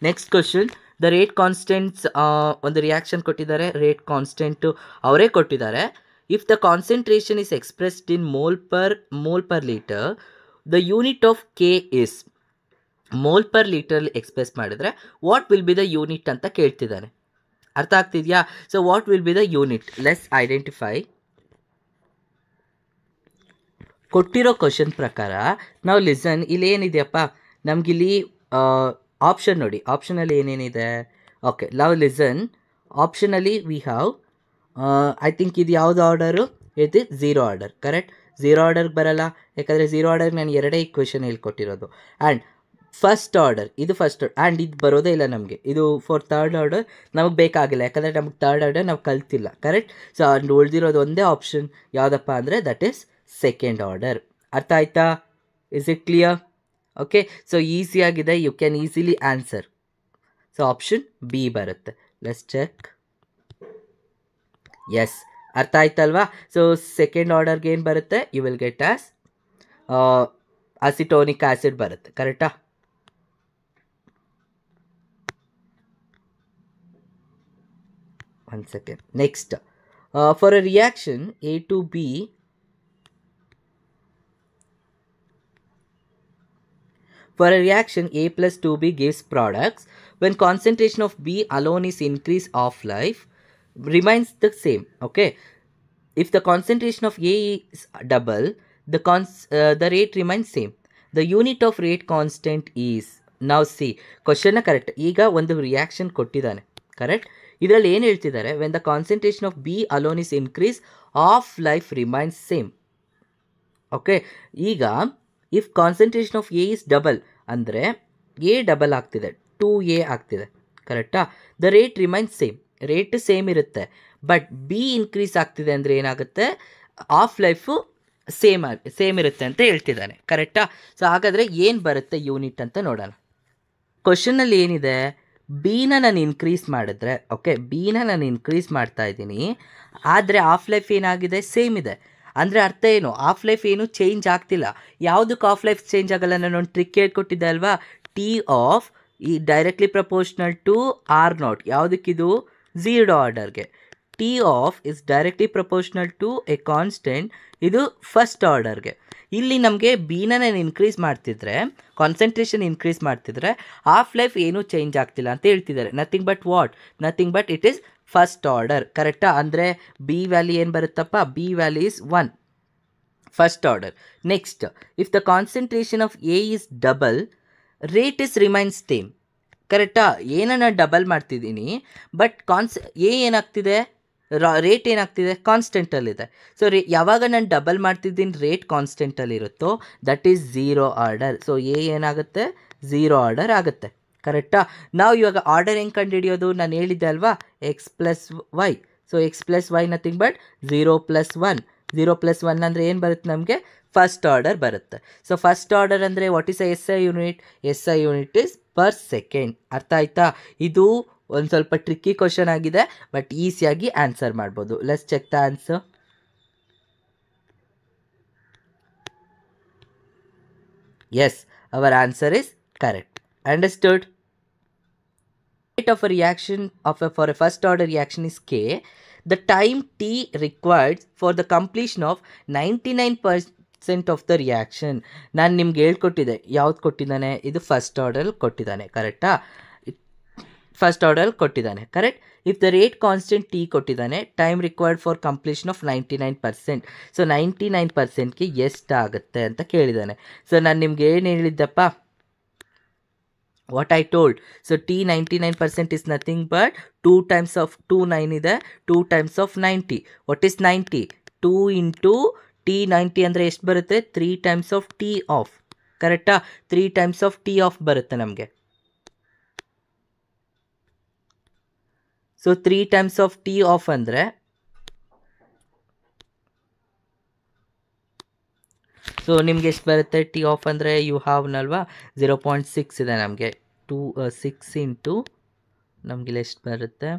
Next question, the rate constants, ಒಂದು ರಿಯಾಕ್ಷನ್ ಕೊಟ್ಟಿದ್ದಾರೆ, ರೇಟ್ ಕಾನ್ಸ್ಟೆಂಟು ಅವರೇ ಕೊಟ್ಟಿದ್ದಾರೆ. If the concentration is expressed in mole per litre, the unit of K is, mole per litre express ಮಾಡಿದರೆ what will be the unit ಅಂತ ಕೇಳ್ತಿದ್ದಾನೆ. ಅರ್ಥ ಆಗ್ತಿದೆಯಾ? So what will be the unit? Let's identify. ಕೊಟ್ಟಿರೋ question ಪ್ರಕಾರ ನಾವು listen, ಇಲ್ಲಿ ಏನಿದೆಯಪ್ಪ ನಮಗಿಲ್ಲಿ ಆಪ್ಷನ್ ನೋಡಿ, ಆಪ್ಷನಲ್ಲಿ ಏನೇನಿದೆ? ಓಕೆ, ನಾವು ಲಿಸನ್, ಆಪ್ಷನಲ್ಲಿ ವಿ ಹ್ಯಾವ್ ಐ ಥಿಂಕ್ ಇದು ಯಾವುದು ಆರ್ಡರು? ಇದು 0 ಆರ್ಡರ್, ಕರೆಕ್ಟ್? 0 ಆರ್ಡರ್ಗೆ ಬರಲ್ಲ, ಯಾಕಂದರೆ 0 ಆರ್ಡರ್ಗೆ ನಾನು ಎರಡೇ ಇಕ್ವೇಷನ್ ಹೇಳ್ಕೊಟ್ಟಿರೋದು. ಆ್ಯಂಡ್ ಫಸ್ಟ್ ಆರ್ಡರ್, ಇದು ಫಸ್ಟ್ ಆರ್ಡರ್, ಆ್ಯಂಡ್ ಇದು ಬರೋದೇ ಇಲ್ಲ ನಮಗೆ. ಇದು ಫಾರ್ ಥರ್ಡ್ ಆರ್ಡರ್ ನಮಗೆ ಬೇಕಾಗಿಲ್ಲ, ಯಾಕಂದರೆ ನಮಗೆ ಥರ್ಡ್ ಆರ್ಡರ್ ನಾವು ಕಲ್ತಿಲ್ಲ, ಕರೆಕ್ಟ್? ಸೊ ಅಂಡ್ ಉಳಿದಿರೋದು ಒಂದೇ ಆಪ್ಷನ್ ಯಾವುದಪ್ಪ ಅಂದರೆ ದಟ್ ಈಸ್ ಸೆಕೆಂಡ್ ಆರ್ಡರ್. ಅರ್ಥ ಆಯ್ತಾ? Is it clear? Okay, so ಈಸಿಯಾಗಿದೆ, you can easily answer. So option B ಬರುತ್ತೆ. Let's check. ಎಸ್, ಅರ್ಥ ಆಯ್ತಲ್ವಾ? ಸೊ ಸೆಕೆಂಡ್ ಆರ್ಡರ್ಗೆ ಏನು ಬರುತ್ತೆ? You will get as acetonic acid ಬರುತ್ತೆ, ಕರೆಕ್ಟಾ? One second. Next, for a reaction A to B, for a reaction A plus 2B gives products. When concentration of B alone is increased, half-life remains the same. Okay, if the concentration of A is double, the rate remains same. The unit of rate constant is, now see question correct. ಈಗ ಒಂದು reaction ಕೊಟ್ಟಿದ್ದಾನೆ, correct? ಇದರಲ್ಲಿ ಏನು ಹೇಳ್ತಿದ್ದಾರೆ? When the concentration of B alone is increase, half life remains same. Okay, ಈಗ if concentration of A is double ಅಂದರೆ A double ಆಗ್ತಿದೆ, 2A ಆಗ್ತಿದೆ, ಕರೆಕ್ಟಾ? The rate remains same, rate same ಇರುತ್ತೆ. ಬಟ್ ಬಿ ಇನ್ಕ್ರೀಸ್ ಆಗ್ತಿದೆ ಅಂದರೆ ಏನಾಗುತ್ತೆ? Of life same ಇರುತ್ತೆ ಅಂತ ಹೇಳ್ತಿದ್ದಾನೆ, ಕರೆಕ್ಟಾ? ಸೊ ಹಾಗಾದರೆ ಏನು ಬರುತ್ತೆ ಯೂನಿಟ್ ಅಂತ ನೋಡೋಣ. ಕ್ವಶನಲ್ಲಿ ಏನಿದೆ? ಬಿನ ನಾನು ಇನ್ಕ್ರೀಸ್ ಮಾಡಿದ್ರೆ, ಓಕೆ, ಬಿನ ನಾನು ಇನ್ಕ್ರೀಸ್ ಮಾಡ್ತಾ ಇದ್ದೀನಿ, ಆದರೆ ಆಫ್ ಲೈಫ್ ಏನಾಗಿದೆ? ಸೇಮ್ ಇದೆ. ಅಂದರೆ ಅರ್ಥ ಏನು? ಆಫ್ ಲೈಫ್ ಏನು ಚೇಂಜ್ ಆಗ್ತಿಲ್ಲ. ಯಾವುದಕ್ಕೆ ಆಫ್ ಲೈಫ್ ಚೇಂಜ್ ಆಗಲ್ಲ? ನಾನು ಒಂದು ಟ್ರಿಕ್ ಹೇಳ್ಕೊಟ್ಟಿದ್ದೆ ಅಲ್ವಾ? ಟಿ ಆಫ್ ಈ ಡೈರೆಕ್ಟ್ಲಿ ಪ್ರಪೋರ್ಷನಲ್ ಟು R0. ಯಾವುದಕ್ಕಿದು? 0 ಆರ್ಡರ್ಗೆ. T of is directly proportional to a constant, ಇದು ಫಸ್ಟ್ ಆರ್ಡರ್ಗೆ. ಇಲ್ಲಿ ನಮಗೆ ಬಿನ ನಾನು ಇನ್ಕ್ರೀಸ್ ಮಾಡ್ತಿದ್ರೆ, ಕಾನ್ಸಂಟ್ರೇಷನ್ ಇನ್ಕ್ರೀಸ್ ಮಾಡ್ತಿದ್ರೆ ಹಾಫ್ ಲೈಫ್ ಏನೂ ಚೇಂಜ್ ಆಗ್ತಿಲ್ಲ ಅಂತ ಹೇಳ್ತಿದ್ದಾರೆ. Nothing but what? Nothing but it is first order, ಕರೆಕ್ಟಾ? ಅಂದರೆ ಬಿ ವ್ಯಾಲ್ಯೂ ಏನು ಬರುತ್ತಪ್ಪ? B value is 1. First order. Next, if the concentration of A is double, rate is remains same. ಕರೆಕ್ಟಾ? ಏನನ್ನ ಡಬಲ್ ಮಾಡ್ತಿದ್ದೀನಿ, ಬಟ್ ಎ ಏನಾಗ್ತಿದೆ, rate ಏನಾಗ್ತಿದೆ, ಕಾನ್ಸ್ಟೆಂಟಲ್ಲಿದೆ. So ಯಾವಾಗ ನಾನು ಡಬಲ್ ಮಾಡ್ತಿದ್ದೀನಿ ರೇಟ್ ಕಾನ್ಸ್ಟೆಂಟಲ್ಲಿರುತ್ತೋ that is zero order. So A ಏನಾಗುತ್ತೆ, ಝೀರೋ ಆರ್ಡರ್ ಆಗುತ್ತೆ. ಕರೆಕ್ಟಾ? ನಾವು ಇವಾಗ ಆರ್ಡರ್ ಹೆಂಗೆ ಕಂಡುಹಿಡಿಯೋದು, ನಾನು ಹೇಳಿದ್ದೆ ಅಲ್ವಾ, X plus Y. So X plus Y nothing but 0+1. 0+1 ಅಂದರೆ ಏನು ಬರುತ್ತೆ ನಮಗೆ, ಫಸ್ಟ್ ಆರ್ಡರ್ ಬರುತ್ತೆ. ಸೊ ಫಸ್ಟ್ ಆರ್ಡರ್ ಅಂದರೆ what is S I unit? S I unit is per second. ಅರ್ಥ ಆಯ್ತಾ? ಇದು ಒಂದು ಸ್ವಲ್ಪ ಟ್ರಿಕ್ಕಿ ಕ್ವಶನ್ ಆಗಿದೆ, ಬಟ್ ಈಸಿಯಾಗಿ ಆನ್ಸರ್ ಮಾಡ್ಬೋದು. Let's check the answer. Yes, our answer is correct. Understood? Rate of a reaction for a first order reaction is K. The time T required for the completion of 99% of the reaction. ನಾನು ನಿಮ್ಗೆ ಹೇಳ್ಕೊಟ್ಟಿದ್ದೆ, ಯಾವ್ದು ಕೊಟ್ಟಿದ್ದಾನೆ, ಇದು first order ಕೊಟ್ಟಿದ್ದಾನೆ. ಕರೆಕ್ಟಾ? First order ಕೊಟ್ಟಿದ್ದಾನೆ. Correct. If the rate constant T ಕೊಟ್ಟಿದ್ದಾನೆ, time required for completion of 99%. So 99%ಗೆ ಎಷ್ಟಾಗುತ್ತೆ ಅಂತ ಕೇಳಿದ್ದಾನೆ. ಸೊ ನಾನು ನಿಮ್ಗೆ ಏನು ಹೇಳಿದ್ದಪ್ಪ, what I told. So T 99% is nothing but 2 times of 2 9 ಇದೆ, 2 times of 90. What is 90? 2 into T 90 ಅಂದರೆ ಎಷ್ಟು ಬರುತ್ತೆ, 3 times of T off. ಕರೆಕ್ಟಾ? 3 times of T off ಬರುತ್ತೆ ನಮಗೆ. So 3 times of T off ಅಂದರೆ, ಸೊ ನಿಮ್ಗೆ ಎಷ್ಟು ಬರುತ್ತೆ ಟಿ ಆಫ್ ಅಂದರೆ, ಯು ಹ್ಯಾವ್ನಲ್ವಾ 0.6 ಇದೆ ನಮಗೆ. 6 ಇಂಟು ನಮಗಿಲ್ಲಿ ಎಷ್ಟು ಬರುತ್ತೆ,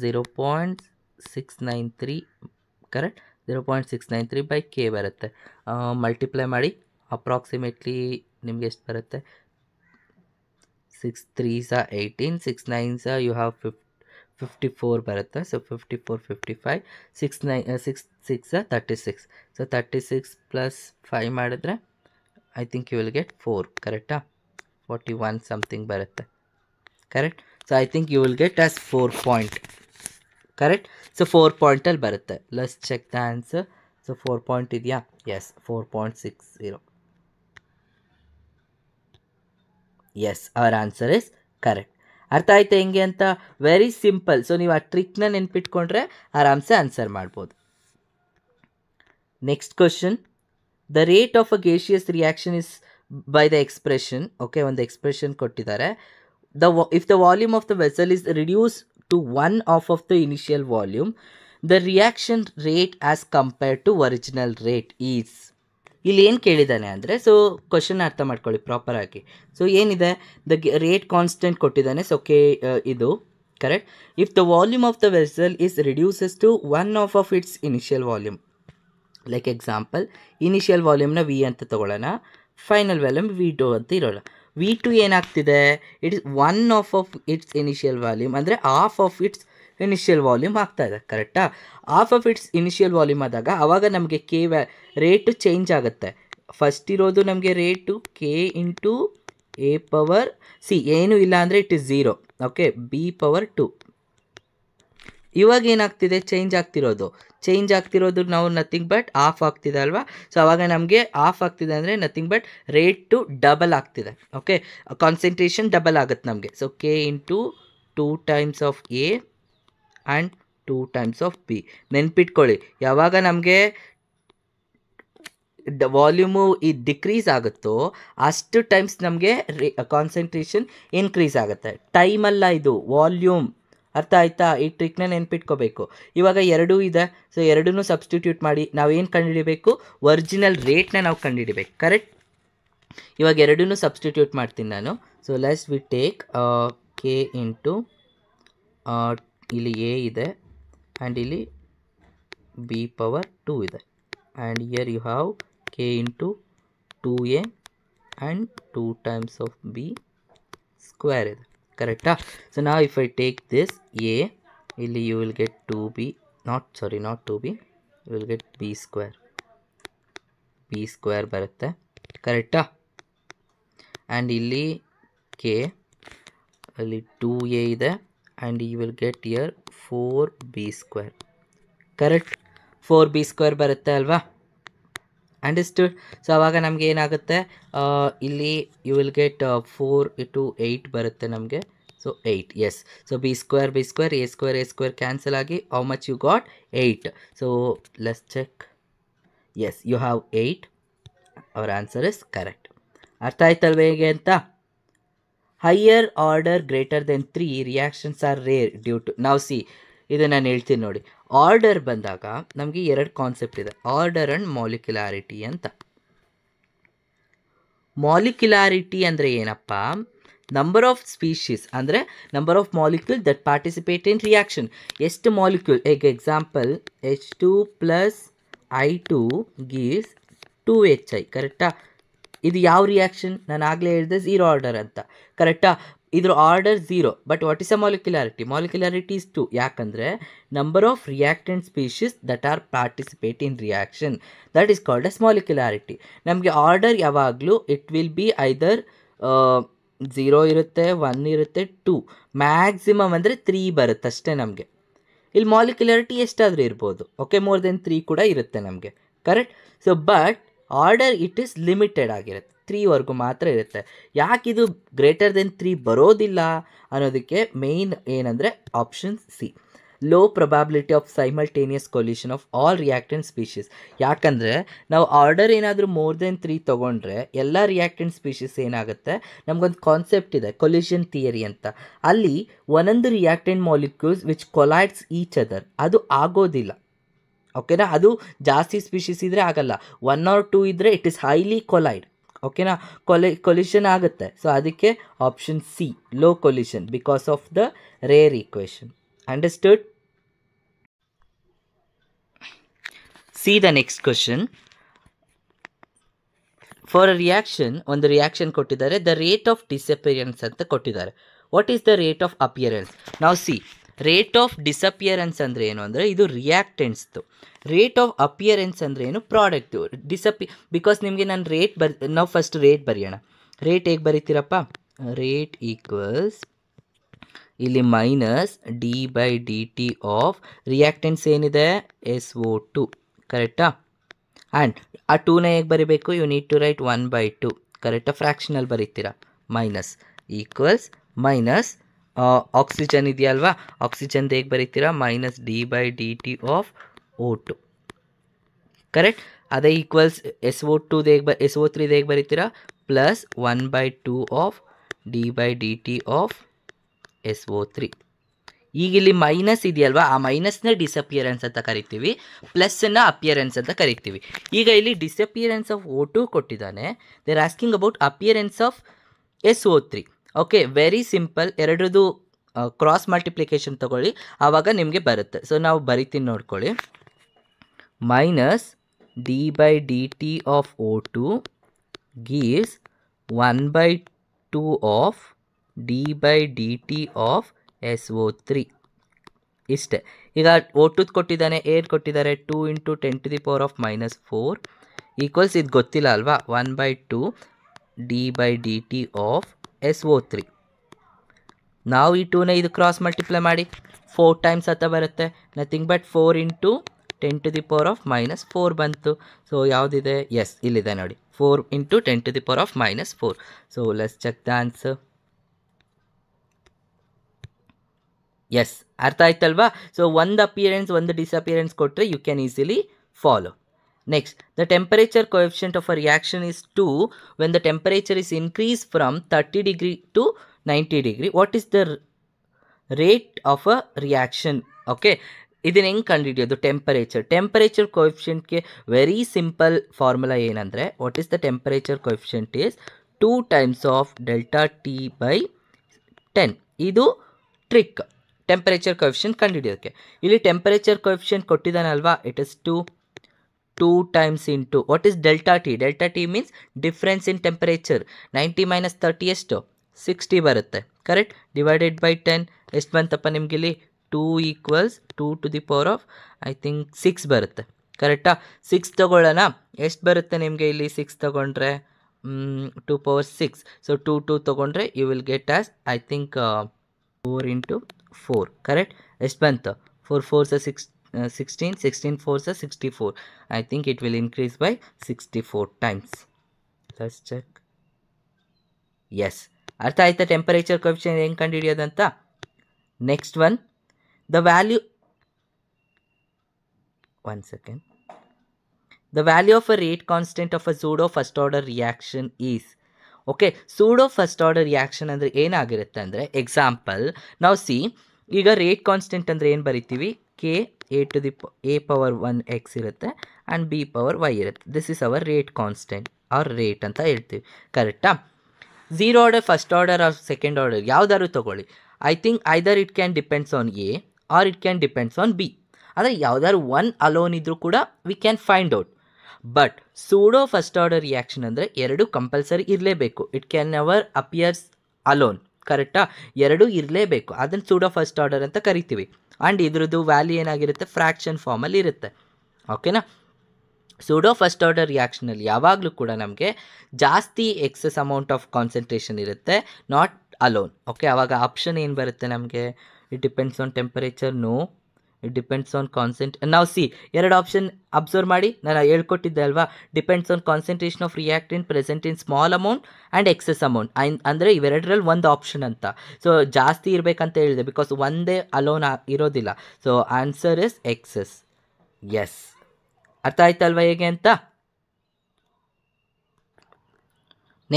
0.693. ಕರೆಕ್ಟ್? 0.693 ಬೈ ಕೆ ಬರುತ್ತೆ. ಮಲ್ಟಿಪ್ಲೈ ಮಾಡಿ ಅಪ್ರಾಕ್ಸಿಮೇಟ್ಲಿ ನಿಮ್ಗೆ ಎಷ್ಟು ಬರುತ್ತೆ, 6 3s 18, 6 9s ಯು ಹ್ಯಾವ್ 54 ಬರುತ್ತೆ. ಸೊ 54 55, 6 6 36. ಸೊ 36 ಪ್ಲಸ್ 5 ಮಾಡಿದ್ರೆ I think you will get 4. ಕರೆಕ್ಟಾ? 41 ಸಮಥಿಂಗ್ ಬರುತ್ತೆ. Correct? So I think you will get as 4 point. Correct? So 4 ಪಾಯಿಂಟಲ್ಲಿ ಬರುತ್ತೆ. Let's check the answer. So 4 point ಇದೆಯಾ? Yes, 4.60. Yes, our answer is correct. ಅರ್ಥ ಆಯ್ತಾ ಹೆಂಗೆ ಅಂತ? Very simple. ಸೊ ನೀವು ಆ ಟ್ರಿಕ್ನ ನೆನ್ಪಿಟ್ಕೊಂಡ್ರೆ ಆರಾಮ್ಸೆ ಆನ್ಸರ್ ಮಾಡ್ಬೋದು. Next question, the rate of a gaseous reaction is by the expression. Okay, ಒಂದು ಎಕ್ಸ್ಪ್ರೆಷನ್ ಕೊಟ್ಟಿದ್ದಾರೆ. If the volume of the vessel is reduce to 1 of the initial volume, the reaction rate as compared to original rate is. ಇಲ್ಲಿ ಏನು ಕೇಳಿದ್ದಾನೆ ಅಂದರೆ, so question ಅರ್ಥ ಮಾಡ್ಕೊಳ್ಳಿ ಪ್ರಾಪರಾಗಿ. So ಏನಿದೆ, the rate constant ಕೊಟ್ಟಿದ್ದಾನೆ. ಸೊ ಇದು correct. If the volume of the vessel is reduces to 1 of its initial volume. Like example, initial ವಾಲ್ಯೂಮ್ನ ವಿ ಅಂತ ತೊಗೊಳ್ಳೋಣ, ಫೈನಲ್ ವಾಲ್ಯೂಮ್ V2 ಅಂತ ಇರೋಲ್ಲ. V2 ಏನಾಗ್ತಿದೆ, it is 1 of its initial volume, ಅಂದರೆ half of its initial volume ಆಗ್ತಾ ಇದೆ. ಕರೆಕ್ಟಾ? Half of its initial volume ಆದಾಗ ಆವಾಗ ನಮಗೆ ಕೆ ರೇಟು ಚೇಂಜ್ ಆಗುತ್ತೆ. ಫಸ್ಟ್ ಇರೋದು ನಮಗೆ rate K into A power C, ಏನೂ ಇಲ್ಲ ಅಂದರೆ ಇಟ್ ಇಸ್ 0. Okay, B/2. ಇವಾಗ ಏನಾಗ್ತಿದೆ, ಚೇಂಜ್ ಆಗ್ತಿರೋದು ನಾವು ನಥಿಂಗ್ ಬಟ್ ಆಫ್ ಆಗ್ತಿದೆ ಅಲ್ವಾ. ಸೊ ಅವಾಗ ನಮಗೆ ಆಫ್ ಆಗ್ತಿದೆ ಅಂದರೆ ನಥಿಂಗ್ ಬಟ್ ರೇಟು ಡಬಲ್ ಆಗ್ತಿದೆ. ಓಕೆ, ಕಾನ್ಸಂಟ್ರೇಷನ್ ಡಬಲ್ ಆಗುತ್ತೆ ನಮಗೆ. So K into 2 times of A and 2 times of B. ನೆನ್ಪಿಟ್ಕೊಳ್ಳಿ, ಯಾವಾಗ ನಮಗೆ ವಾಲ್ಯೂಮು ಈ ಡಿಕ್ರೀಸ್ ಆಗುತ್ತೋ ಅಷ್ಟು ಟೈಮ್ಸ್ ನಮಗೆ ಕಾನ್ಸಂಟ್ರೇಷನ್ ಇನ್ಕ್ರೀಸ್ ಆಗುತ್ತೆ. ಟೈಮಲ್ಲ, ಇದು ವಾಲ್ಯೂಮ್. ಅರ್ಥ ಆಯ್ತಾ? ಈ ಟ್ರಿಕ್ನ ನೆನ್ಪಿಟ್ಕೋಬೇಕು. ಇವಾಗ ಎರಡೂ ಇದೆ, ಸೊ ಎರಡೂ ಸಬ್ಸ್ಟಿಟ್ಯೂಟ್ ಮಾಡಿ ನಾವೇನು ಕಂಡುಹಿಡಿಬೇಕು, ಒರಿಜಿನಲ್ ರೇಟ್ನ ನಾವು ಕಂಡುಹಿಡಿಬೇಕು. ಕರೆಕ್ಟ್? ಇವಾಗ ಎರಡೂ ಸಬ್ಸ್ಟಿಟ್ಯೂಟ್ ಮಾಡ್ತೀನಿ ನಾನು. So let's we take k into ಇಲ್ಲಿ ಎ ಇದೆ ಆ್ಯಂಡ್ ಇಲ್ಲಿ B/2 ಇದೆ, and here you have k into 2a and 2 times of b square ಇದೆ. ಕರೆಕ್ಟಾ? ಸೊ ನಾವು if I take this a, ಇಲ್ಲಿ you will get 2b, not 2b, you will get b square ಬರುತ್ತೆ. ಕರೆಕ್ಟಾ? And ಇಲ್ಲಿ k, ಅಲ್ಲಿ 2a ಇದೆ and you will get here 4b square. Correct? 4b square ಬರುತ್ತೆ ಅಲ್ವಾ. ಅಂಡರ್ಸ್ಟುಡ್. ಸೊ ಅವಾಗ ನಮಗೆ ಏನಾಗುತ್ತೆ, ಇಲ್ಲಿ ಯು ವಿಲ್ ಗೆಟ್ 4 into 8 ಬರುತ್ತೆ ನಮಗೆ. So 8, yes. So b square a square cancel ಆಗಿ how much you got 8. So let's check. Yes, you have 8. Our answer is correct. ಅರ್ಥ ಆಯ್ತಲ್ವ ಹೇಗೆ ಅಂತ? Higher order greater than 3 reactions are rare due to, ನಾವು see ಇದು ನಾನು ಹೇಳ್ತೀನಿ ನೋಡಿ. ಆರ್ಡರ್ ಬಂದಾಗ ನಮಗೆ 2 ಕಾನ್ಸೆಪ್ಟ್ ಇದೆ, ಆರ್ಡರ್ ಆ್ಯಂಡ್ ಮಾಲಿಕ್ಯುಲಾರಿಟಿ ಅಂತ. ಮಾಲಿಕ್ಯುಲಾರಿಟಿ ಅಂದರೆ ಏನಪ್ಪ, ನಂಬರ್ ಆಫ್ ಸ್ಪೀಶೀಸ್ ಅಂದರೆ number of molecule that participate in reaction. ಎಷ್ಟು molecule, example H2 + I2 gives 2HI, ಕರೆಕ್ಟಾ? ಇದು ಯಾವ ರಿಯಾಕ್ಷನ್? ನಾನು ಆಗಲೇ ಹೇಳಿದೆ 0 ಆರ್ಡರ್ ಅಂತ, ಕರೆಕ್ಟಾ? ಇದ್ರ order 0, but what is uh molecularity? Molecularity is 2. ಯಾಕಂದರೆ number of reactant species that are participate in reaction, that is called as molecularity. ನಮಗೆ ಆರ್ಡರ್ ಯಾವಾಗಲೂ ಇಟ್ ವಿಲ್ ಬಿ ಐದರ್ 0 ಇರುತ್ತೆ, 1 ಇರುತ್ತೆ, 2, ಮ್ಯಾಕ್ಸಿಮಮ್ ಅಂದರೆ 3 ಬರುತ್ತೆ ಅಷ್ಟೇ ನಮಗೆ. ಇಲ್ಲಿ ಮಾಲಿಕ್ಯುಲಾರಿಟಿ ಎಷ್ಟಾದರೂ ಇರ್ಬೋದು, ಓಕೆ, ಮೋರ್ ದೆನ್ 3 ಕೂಡ ಇರುತ್ತೆ ನಮಗೆ, correct? So but order it is limited ಆಗಿರುತ್ತೆ, 3ವರೆಗೂ ಮಾತ್ರ ಇರುತ್ತೆ. ಯಾಕಿದು ಗ್ರೇಟರ್ ದೆನ್ 3 ಬರೋದಿಲ್ಲ ಅನ್ನೋದಕ್ಕೆ ಮೇಯ್ನ್ ಏನಂದರೆ option C, low probability of simultaneous collusion of all reactant species. ಯಾಕಂದರೆ ನಾವು ಆರ್ಡರ್ ಏನಾದರೂ ಮೋರ್ ದೆನ್ 3 ತೊಗೊಂಡ್ರೆ ಎಲ್ಲ ರಿಯಾಕ್ಟೆಂಟ್ ಸ್ಪೀಶೀಸ್ ಏನಾಗುತ್ತೆ, ನಮಗೊಂದು ಕಾನ್ಸೆಪ್ಟ್ ಇದೆ ಕೊಲ್ಯೂಷನ್ ಥಿಯರಿ ಅಂತ. ಅಲ್ಲಿ ಒಂದೊಂದು reactant molecules which colloids each other, ಅದು ಆಗೋದಿಲ್ಲ, ಓಕೆನಾ? ಅದು ಜಾಸ್ತಿ ಸ್ಪೀಶೀಸ್ ಇದ್ದರೆ ಆಗಲ್ಲ, 1 or 2 ಇದ್ದರೆ ಇಟ್ ಈಸ್ ಹೈಲಿ ಕೊಲೈಡ್, ಓಕೆನಾ? ಕೊಲ್ಯೂಷನ್ ಆಗುತ್ತೆ. ಸೊ ಅದಕ್ಕೆ option C, low collision because of the rate equation. Understood? See the next question. For a reaction, ಒಂದು ರಿಯಾಕ್ಷನ್ ಕೊಟ್ಟಿದ್ದಾರೆ, ದ ರೇಟ್ ಆಫ್ ಡಿಸಪಿಯರೆನ್ಸ್ ಅಂತ ಕೊಟ್ಟಿದ್ದಾರೆ. What is the rate of appearance? ನಾವು see, rate of disappearance ಅಂದರೆ ಏನು ಅಂದರೆ ಇದು ರಿಯಾಕ್ಟೆಂಟ್ಸ್ದು. Rate of appearance ಅಂದರೆ ಏನು? ಪ್ರಾಡಕ್ಟು. ಬಿಕಾಸ್ ನಿಮಗೆ ನಾನು ನಾವು ಫಸ್ಟ್ ರೇಟ್ ಬರೆಯೋಣ. ರೇಟ್ ಹೇಗೆ ಬರೀತೀರಪ್ಪ? ರೇಟ್ ಈಕ್ವಲ್ಸ್ ಇಲ್ಲಿ -d/dt ಆಫ್ ರಿಯಾಕ್ಟೆಂಟ್ಸ್ ಏನಿದೆ SO2, ಕರೆಕ್ಟಾ? ಆ್ಯಂಡ್ ಆ 2ನ ಹೇಗೆ ಬರೀಬೇಕು? ಯು ನೀಡ್ ಟು ರೈಟ್ 1/2, ಕರೆಕ್ಟಾ? ಫ್ರ್ಯಾಕ್ಷನಲ್ಲಿ ಬರೀತೀರಾ. ಮೈನಸ್ ಈಕ್ವಲ್ಸ್ ಮೈನಸ್ ಆಕ್ಸಿಜನ್ ಇದೆಯಲ್ವಾ, ಆಕ್ಸಿಜನ್ ಹೇಗೆ ಬರೀತೀರಾ? -d/dt of O2, correct? ಅದೇ ಈಕ್ವಲ್ಸ್ SO3 ಹೇಗೆ ಬರೀತೀರಾ? +1/2 ಆಫ್ d/dt ಆಫ್ SO3. ಈಗ ಇಲ್ಲಿ ಮೈನಸ್ ಇದೆಯಲ್ವಾ, ಆ ಮೈನಸ್ನ ಡಿಸಪಿಯರೆನ್ಸ್ ಅಂತ ಕರಿತೀವಿ, ಪ್ಲಸ್ನ ಅಪಿಯರೆನ್ಸ್ ಅಂತ ಕರಿತೀವಿ. ಈಗ ಇಲ್ಲಿ ಡಿಸಪಿಯರೆನ್ಸ್ ಆಫ್ O2 ಕೊಟ್ಟಿದ್ದಾನೆ, they are asking about appearance of SO3. Okay, very simple. ಎರಡರದು ಕ್ರಾಸ್ ಮಲ್ಟಿಪ್ಲಿಕೇಶನ್ ತಗೊಳ್ಳಿ, ಆವಾಗ ನಿಮಗೆ ಬರುತ್ತೆ. ಸೊ ನಾವು ಬರಿತೀನಿ ನೋಡ್ಕೊಳ್ಳಿ. -d/dt of O2 gives 1/2 of d/dt of SO3. ಇಷ್ಟೇ. ಈಗ O2 ಕೊಟ್ಟಿದ್ದಾನೆ, ಏರ್ ಕೊಟ್ಟಿದ್ದಾರೆ 2 × 10⁻⁻⁴ ಈಕ್ವಲ್ಸ್, ಇದು ಗೊತ್ತಿಲ್ಲ ಅಲ್ವಾ, 1/2 d/dt ಆಫ್ SO3. ನಾವು ಈ 2ನ ಇದು ಕ್ರಾಸ್ ಮಲ್ಟಿಪ್ಲೈ ಮಾಡಿ 4 ಟೈಮ್ಸ್ ಅಂತ ಬರುತ್ತೆ, ನಥಿಂಗ್ ಬಟ್ 4 × 10⁻⁻⁴ ಬಂತು. ಸೊ ಯಾವುದಿದೆ? ಎಸ್, ಇಲ್ಲಿದೆ ನೋಡಿ, 4 × 10⁻⁻⁴. So let's check the answer. Yes, ಅರ್ಥ ಆಯ್ತಲ್ವಾ? ಸೊ ಒಂದು ಅಪಿಯರೆನ್ಸ್ ಒಂದು ಡಿಸಪಿಯರೆನ್ಸ್ ಕೊಟ್ಟರೆ you can easily follow. Next, the temperature coefficient of a reaction is 2 when the temperature is increased from 30 degree to 90 degree. What is the rate of a reaction? Okay, ಇದನ್ನು ಹೆಂಗೆ ಕಂಡುಹಿಡಿಯೋದು? Temperature ಕೋಎಫಿಷಿಯೆಂಟ್ಗೆ very simple formula ಏನಂದರೆ, what is the temperature coefficient is 2 times of ∆T/10. ಇದು trick temperature coefficient ಕಂಡುಹಿಡಿಯೋದಕ್ಕೆ. ಇಲ್ಲಿ temperature coefficient ಕೊಟ್ಟಿದ್ದಾನಲ್ವಾ, it is 2 times into what is ∆T? ∆T means difference in temperature. 90 - 30 ಎಷ್ಟು? 60 ಬರುತ್ತೆ, correct? Divided by 10 ಎಷ್ಟು ಬಂತಪ್ಪ ನಿಮಗಿಲ್ಲಿ? 2 = 2 to the power of I think 6 ಬರುತ್ತೆ, ಕರೆಕ್ಟಾ? 6 ತಗೊಳ್ಳೋಣ, ಎಷ್ಟು ಬರುತ್ತೆ ನಿಮಗೆ ಇಲ್ಲಿ? 6 ತಗೊಂಡ್ರೆ 2⁻6. ಸೊ 2 ತಗೊಂಡ್ರೆ you will get as I think 4 × 4, correct? ಎಷ್ಟು ಬಂತು? 4 4 6 16, 16 4s are 64. I think it will increase by 64 times. Let's check. Yes. ಅರ್ಥ ಆಯ್ತಾ ಟೆಂಪರೇಚರ್ ಕೋಎಫಿಷಿಯಂಟ್ ಹೆಂಗೆ ಕಂಡುಹಿಡಿಯೋದಂತ? Next one, the value, one second. The value of a rate constant of a pseudo first order reaction is, okay, pseudo first order reaction ಅಂದರೆ ಏನಾಗಿರುತ್ತೆ ಅಂದರೆ, example ನಾವು see, ಈಗ rate constant ಅಂದರೆ ಏನು ಬರಿತೀವಿ, ಕೆ ಎ ಪವರ್ 1x ಇರುತ್ತೆ and B power y ಇರುತ್ತೆ. This is our rate constant or rate ಅಂತ ಹೇಳ್ತೀವಿ, ಕರೆಕ್ಟಾ? Zero order, first order or second order ಯಾವ್ದಾದ್ರು ತೊಗೊಳ್ಳಿ, I think either it can depends on A or it can depends on B. ಅಂದರೆ ಯಾವ್ದಾದ್ರು one alone ಇದ್ದರೂ ಕೂಡ we can find out. But pseudo first order reaction ಅಂದರೆ ಎರಡು compulsory ಇರಲೇಬೇಕು. It can never appears alone, ಕರೆಕ್ಟಾ? ಎರಡೂ ಇರಲೇಬೇಕು, ಅದನ್ನು ಸೂಡೋ ಫಸ್ಟ್ ಆರ್ಡರ್ ಅಂತ ಕರಿತೀವಿ. ಆ್ಯಂಡ್ ಇದ್ರದ್ದು ವ್ಯಾಲ್ಯೂ ಏನಾಗಿರುತ್ತೆ, ಫ್ರ್ಯಾಕ್ಷನ್ ಫಾರ್ಮಲ್ಲಿ ಇರುತ್ತೆ, ಓಕೆನಾ? ಸೂಡೋ ಫಸ್ಟ್ ಆರ್ಡರ್ ರಿಯಾಕ್ಷನಲ್ಲಿ ಯಾವಾಗಲೂ ಕೂಡ ನಮಗೆ ಜಾಸ್ತಿ ಎಕ್ಸಸ್ ಅಮೌಂಟ್ ಆಫ್ ಕಾನ್ಸಂಟ್ರೇಷನ್ ಇರುತ್ತೆ, ನಾಟ್ ಅಲೋನ್. ಓಕೆ, ಆವಾಗ ಆಪ್ಷನ್ ಏನು ಬರುತ್ತೆ ನಮಗೆ, it depends on temperature, no, it depends on ನಾವು ಸಿ ಎರಡು ಆಪ್ಷನ್ ಅಬ್ಸರ್ವ್ ಮಾಡಿ, ನಾನು ಹೇಳ್ಕೊಟ್ಟಿದ್ದೆ ಅಲ್ವಾ, depends on concentration of reactant present in small amount and excess amount. ಅಂದರೆ ಇವೆರಡರಲ್ಲಿ ಒಂದು ಆಪ್ಷನ್ ಅಂತ. ಸೊ ಜಾಸ್ತಿ ಇರಬೇಕಂತ ಹೇಳಿದೆ, ಬಿಕಾಸ್ ಒಂದೇ ಅಲೋನ್ ಇರೋದಿಲ್ಲ. So answer is excess. Yes, ಅರ್ಥ ಆಯ್ತಲ್ವಾ ಹೇಗೆ ಅಂತ?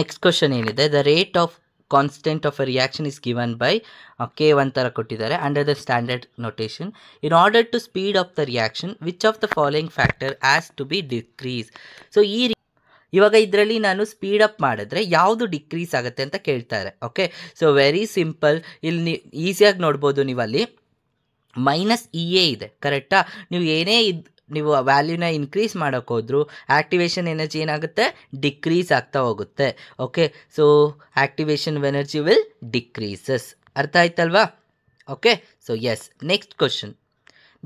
ನೆಕ್ಸ್ಟ್ ಕ್ವಶನ್ ಏನಿದೆ, the rate of constant of a reaction is given by K1 ಥರ ಕೊಟ್ಟಿದ್ದಾರೆ under the standard notation. In order to speed of the reaction which of the following factor as to be decrease. So ಇವಾಗ ಇದರಲ್ಲಿ ನಾನು speed up ಮಾಡಿದ್ರೆ ಯಾವುದು decrease ಆಗುತ್ತೆ ಅಂತ ಕೇಳ್ತಾರೆ. ಓಕೆ, ಸೊ ವೆರಿ ಸಿಂಪಲ್, ಇಲ್ಲಿ ಈಸಿಯಾಗಿ ನೋಡ್ಬೋದು ನೀವು, ಅಲ್ಲಿ -EA ಇದೆ, ಕರೆಕ್ಟಾ? ನೀವು ಏನೇ ನೀವು ವ್ಯಾಲ್ಯೂನ ಇನ್ಕ್ರೀಸ್ ಮಾಡೋಕ್ಕೆ ಹೋದ್ರು ಆ್ಯಕ್ಟಿವೇಶನ್ ಎನರ್ಜಿ ಏನಾಗುತ್ತೆ, ಡಿಕ್ರೀಸ್ ಆಗ್ತಾ ಹೋಗುತ್ತೆ. Okay, so activation energy will decreases. ಅರ್ಥ ಆಯ್ತಲ್ವಾ? Okay, so yes. Next question,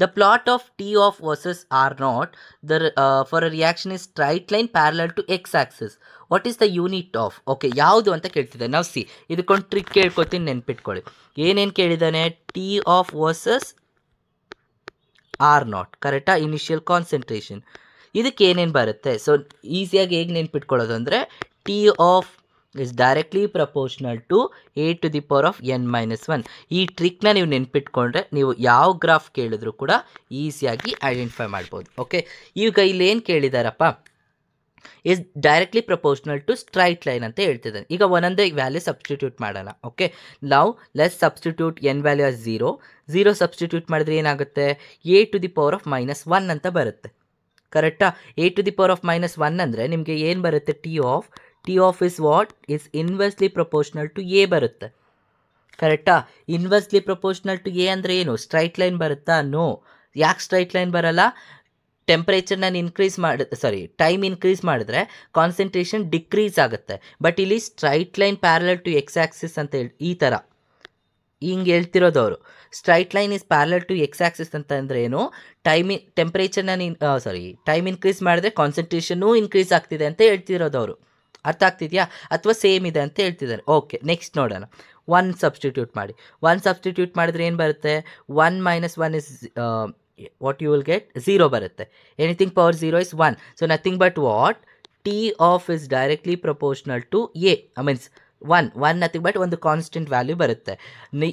the plot of T half versus R0 for a reaction is straight line parallel to X axis. What is the unit of? Okay, ಯಾವುದು ಅಂತ ಕೇಳ್ತಿದ್ದೆ ನಾವು. C, ಇದಕ್ಕೊಂದು trick ಕೇಳ್ಕೊತೀನಿ, ನೆನ್ಪಿಟ್ಕೊಳ್ಳಿ. ಏನೇನು ಕೇಳಿದ್ದಾನೆ, T half versus R0, ಕರೆಕ್ಟಾ? Initial concentration. ಇದಕ್ಕೆ ಏನೇನು ಬರುತ್ತೆ? ಸೊ ಈಸಿಯಾಗಿ ಹೇಗೆ ನೆನ್ಪಿಟ್ಕೊಳ್ಳೋದು ಅಂದರೆ, T half is directly proportional to a⁻n−1. ಈ ಟ್ರಿಕ್ನ ನೀವು ನೆನ್ಪಿಟ್ಕೊಂಡ್ರೆ ನೀವು ಯಾವ ಗ್ರಾಫ್ ಕೇಳಿದ್ರು ಕೂಡ ಈಸಿಯಾಗಿ ಐಡೆಂಟಿಫೈ ಮಾಡ್ಬೋದು. ಓಕೆ, ಈಗ ಇಲ್ಲಿ ಏನು ಕೇಳಿದಾರಪ್ಪ, is directly proportional to straight line ಅಂತ ಹೇಳ್ತಿದ್ದಾನೆ. ಈಗ ಒಂದೊಂದೇ ವ್ಯಾಲ್ಯೂ ಸಬ್ಸ್ಟಿಟ್ಯೂಟ್ ಮಾಡೋಣ. ಓಕೆ, ನಾವು let's substitute n value as 0 substitute ಮಾಡಿದ್ರೆ ಏನಾಗುತ್ತೆ, a⁻−1 ಅಂತ ಬರುತ್ತೆ, ಕರೆಕ್ಟಾ? a⁻−1 ಅಂದರೆ ನಿಮಗೆ ಏನು ಬರುತ್ತೆ, T of is what is inversely proportional to a ಬರುತ್ತೆ, ಕರೆಕ್ಟಾ? ಇನ್ವರ್ಸ್ಲಿ ಪ್ರಪೋರ್ಷನಲ್ ಟು ಎ ಅಂದರೆ ಏನು, ಸ್ಟ್ರೈಟ್ ಲೈನ್ ಬರುತ್ತಾ? ನೋ. ಯಾಕೆ ಸ್ಟ್ರೈಟ್ ಲೈನ್ ಬರಲ್ಲ? ಟೆಂಪ್ರೇಚರ್ನ ಟೈಮ್ ಇನ್ಕ್ರೀಸ್ ಮಾಡಿದ್ರೆ ಕಾನ್ಸಂಟ್ರೇಷನ್ ಡಿಕ್ರೀಸ್ ಆಗುತ್ತೆ. ಬಟ್ ಇಲ್ಲಿ straight line parallel to X axis ಅಂತ ಹೇಳಿ ಈ ಥರ ಹಿಂಗೆ ಹೇಳ್ತಿರೋದವರು. Straight line is parallel to X axis ಅಂತ ಅಂದರೆ ಏನು, ಟೆಂಪ್ರೇಚರ್ನ ಟೈಮ್ ಇನ್ಕ್ರೀಸ್ ಮಾಡಿದ್ರೆ ಕಾನ್ಸಂಟ್ರೇಷನ್ನೂ ಇನ್ಕ್ರೀಸ್ ಆಗ್ತಿದೆ ಅಂತ ಹೇಳ್ತಿರೋದವರು. ಅರ್ಥ ಆಗ್ತಿದೆಯಾ? ಅಥವಾ ಸೇಮ್ ಇದೆ ಅಂತ ಹೇಳ್ತಿದ್ದಾರೆ. ಓಕೆ, ನೆಕ್ಸ್ಟ್ ನೋಡೋಣ. 1 ಸಬ್ಸ್ಟಿಟ್ಯೂಟ್ ಮಾಡಿದ್ರೆ ಏನು ಬರುತ್ತೆ, 1 - 1 is what you will get 0 ಬರುತ್ತೆ. anything power 0 is 1. so nothing but what, T of is directly proportional to A, means 1 nothing but ಒಂದು ಕಾನ್ಸ್ಟೆಂಟ್ ವ್ಯಾಲ್ಯೂ ಬರುತ್ತೆ.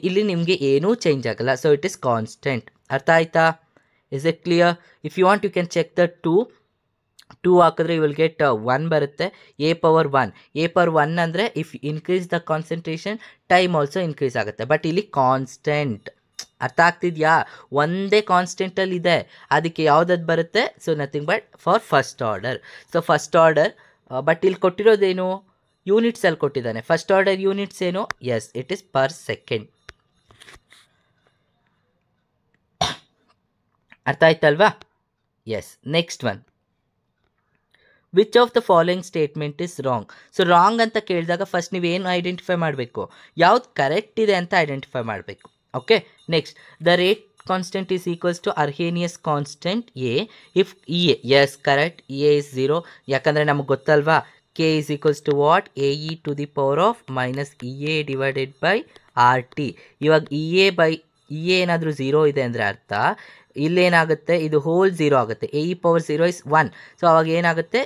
ಇಲ್ಲಿ ನಿಮಗೆ ಏನೂ ಚೇಂಜ್ ಆಗಲ್ಲ, ಸೊ ಇಟ್ ಇಸ್ ಕಾನ್ಸ್ಟೆಂಟ್. ಅರ್ಥ ಆಯ್ತಾ? Is it clear? If you want you can check the 2 ಹಾಕಿದ್ರೆ you will get 1 ಬರುತ್ತೆ. a⁻1 ಅಂದರೆ if increase the concentration time also increase ಆಗುತ್ತೆ. ಬಟ್ ಇಲ್ಲಿ ಕಾನ್ಸ್ಟೆಂಟ್. ಅರ್ಥ ಆಗ್ತಿದೆಯಾ? ಒಂದೇ ಕಾನ್ಸ್ಟೆಂಟಲ್ಲಿ ಇದೆ, ಅದಕ್ಕೆ ಯಾವುದದು ಬರುತ್ತೆ, so nothing but for first order. So first order, but ಇಲ್ಲಿ ಕೊಟ್ಟಿರೋದೇನು, ಯೂನಿಟ್ಸಲ್ಲಿ ಕೊಟ್ಟಿದ್ದಾನೆ. ಫಸ್ಟ್ ಆರ್ಡರ್ ಯೂನಿಟ್ಸ್ ಏನು? Yes, it is per second. ಅರ್ಥ ಆಯ್ತಲ್ವಾ? Yes. Next one, which of the following statement is wrong. So wrong ಅಂತ ಕೇಳಿದಾಗ ಫಸ್ಟ್ ನೀವೇನು ಐಡೆಂಟಿಫೈ ಮಾಡಬೇಕು, ಯಾವ್ದು ಕರೆಕ್ಟ್ ಇದೆ ಅಂತ ಐಡೆಂಟಿಫೈ ಮಾಡಬೇಕು. Okay, next, the rate constant is equals to Arrhenius constant a if e a. Yes, correct. A is 0, ಯಾಕಂದರೆ ನಮಗೆ ಗೊತ್ತಲ್ವಾ, k is equals to what, AE⁻−EA divided by RT. ಇವಾಗ EA ಬೈ ಏನಾದರೂ 0 ಇದೆ ಅಂದರೆ ಅರ್ಥ ಇಲ್ಲೇನಾಗುತ್ತೆ, ಇದು ಹೋಲ್ 0 ಆಗುತ್ತೆ. A E power 0 is 1. So ಅವಾಗ ಏನಾಗುತ್ತೆ,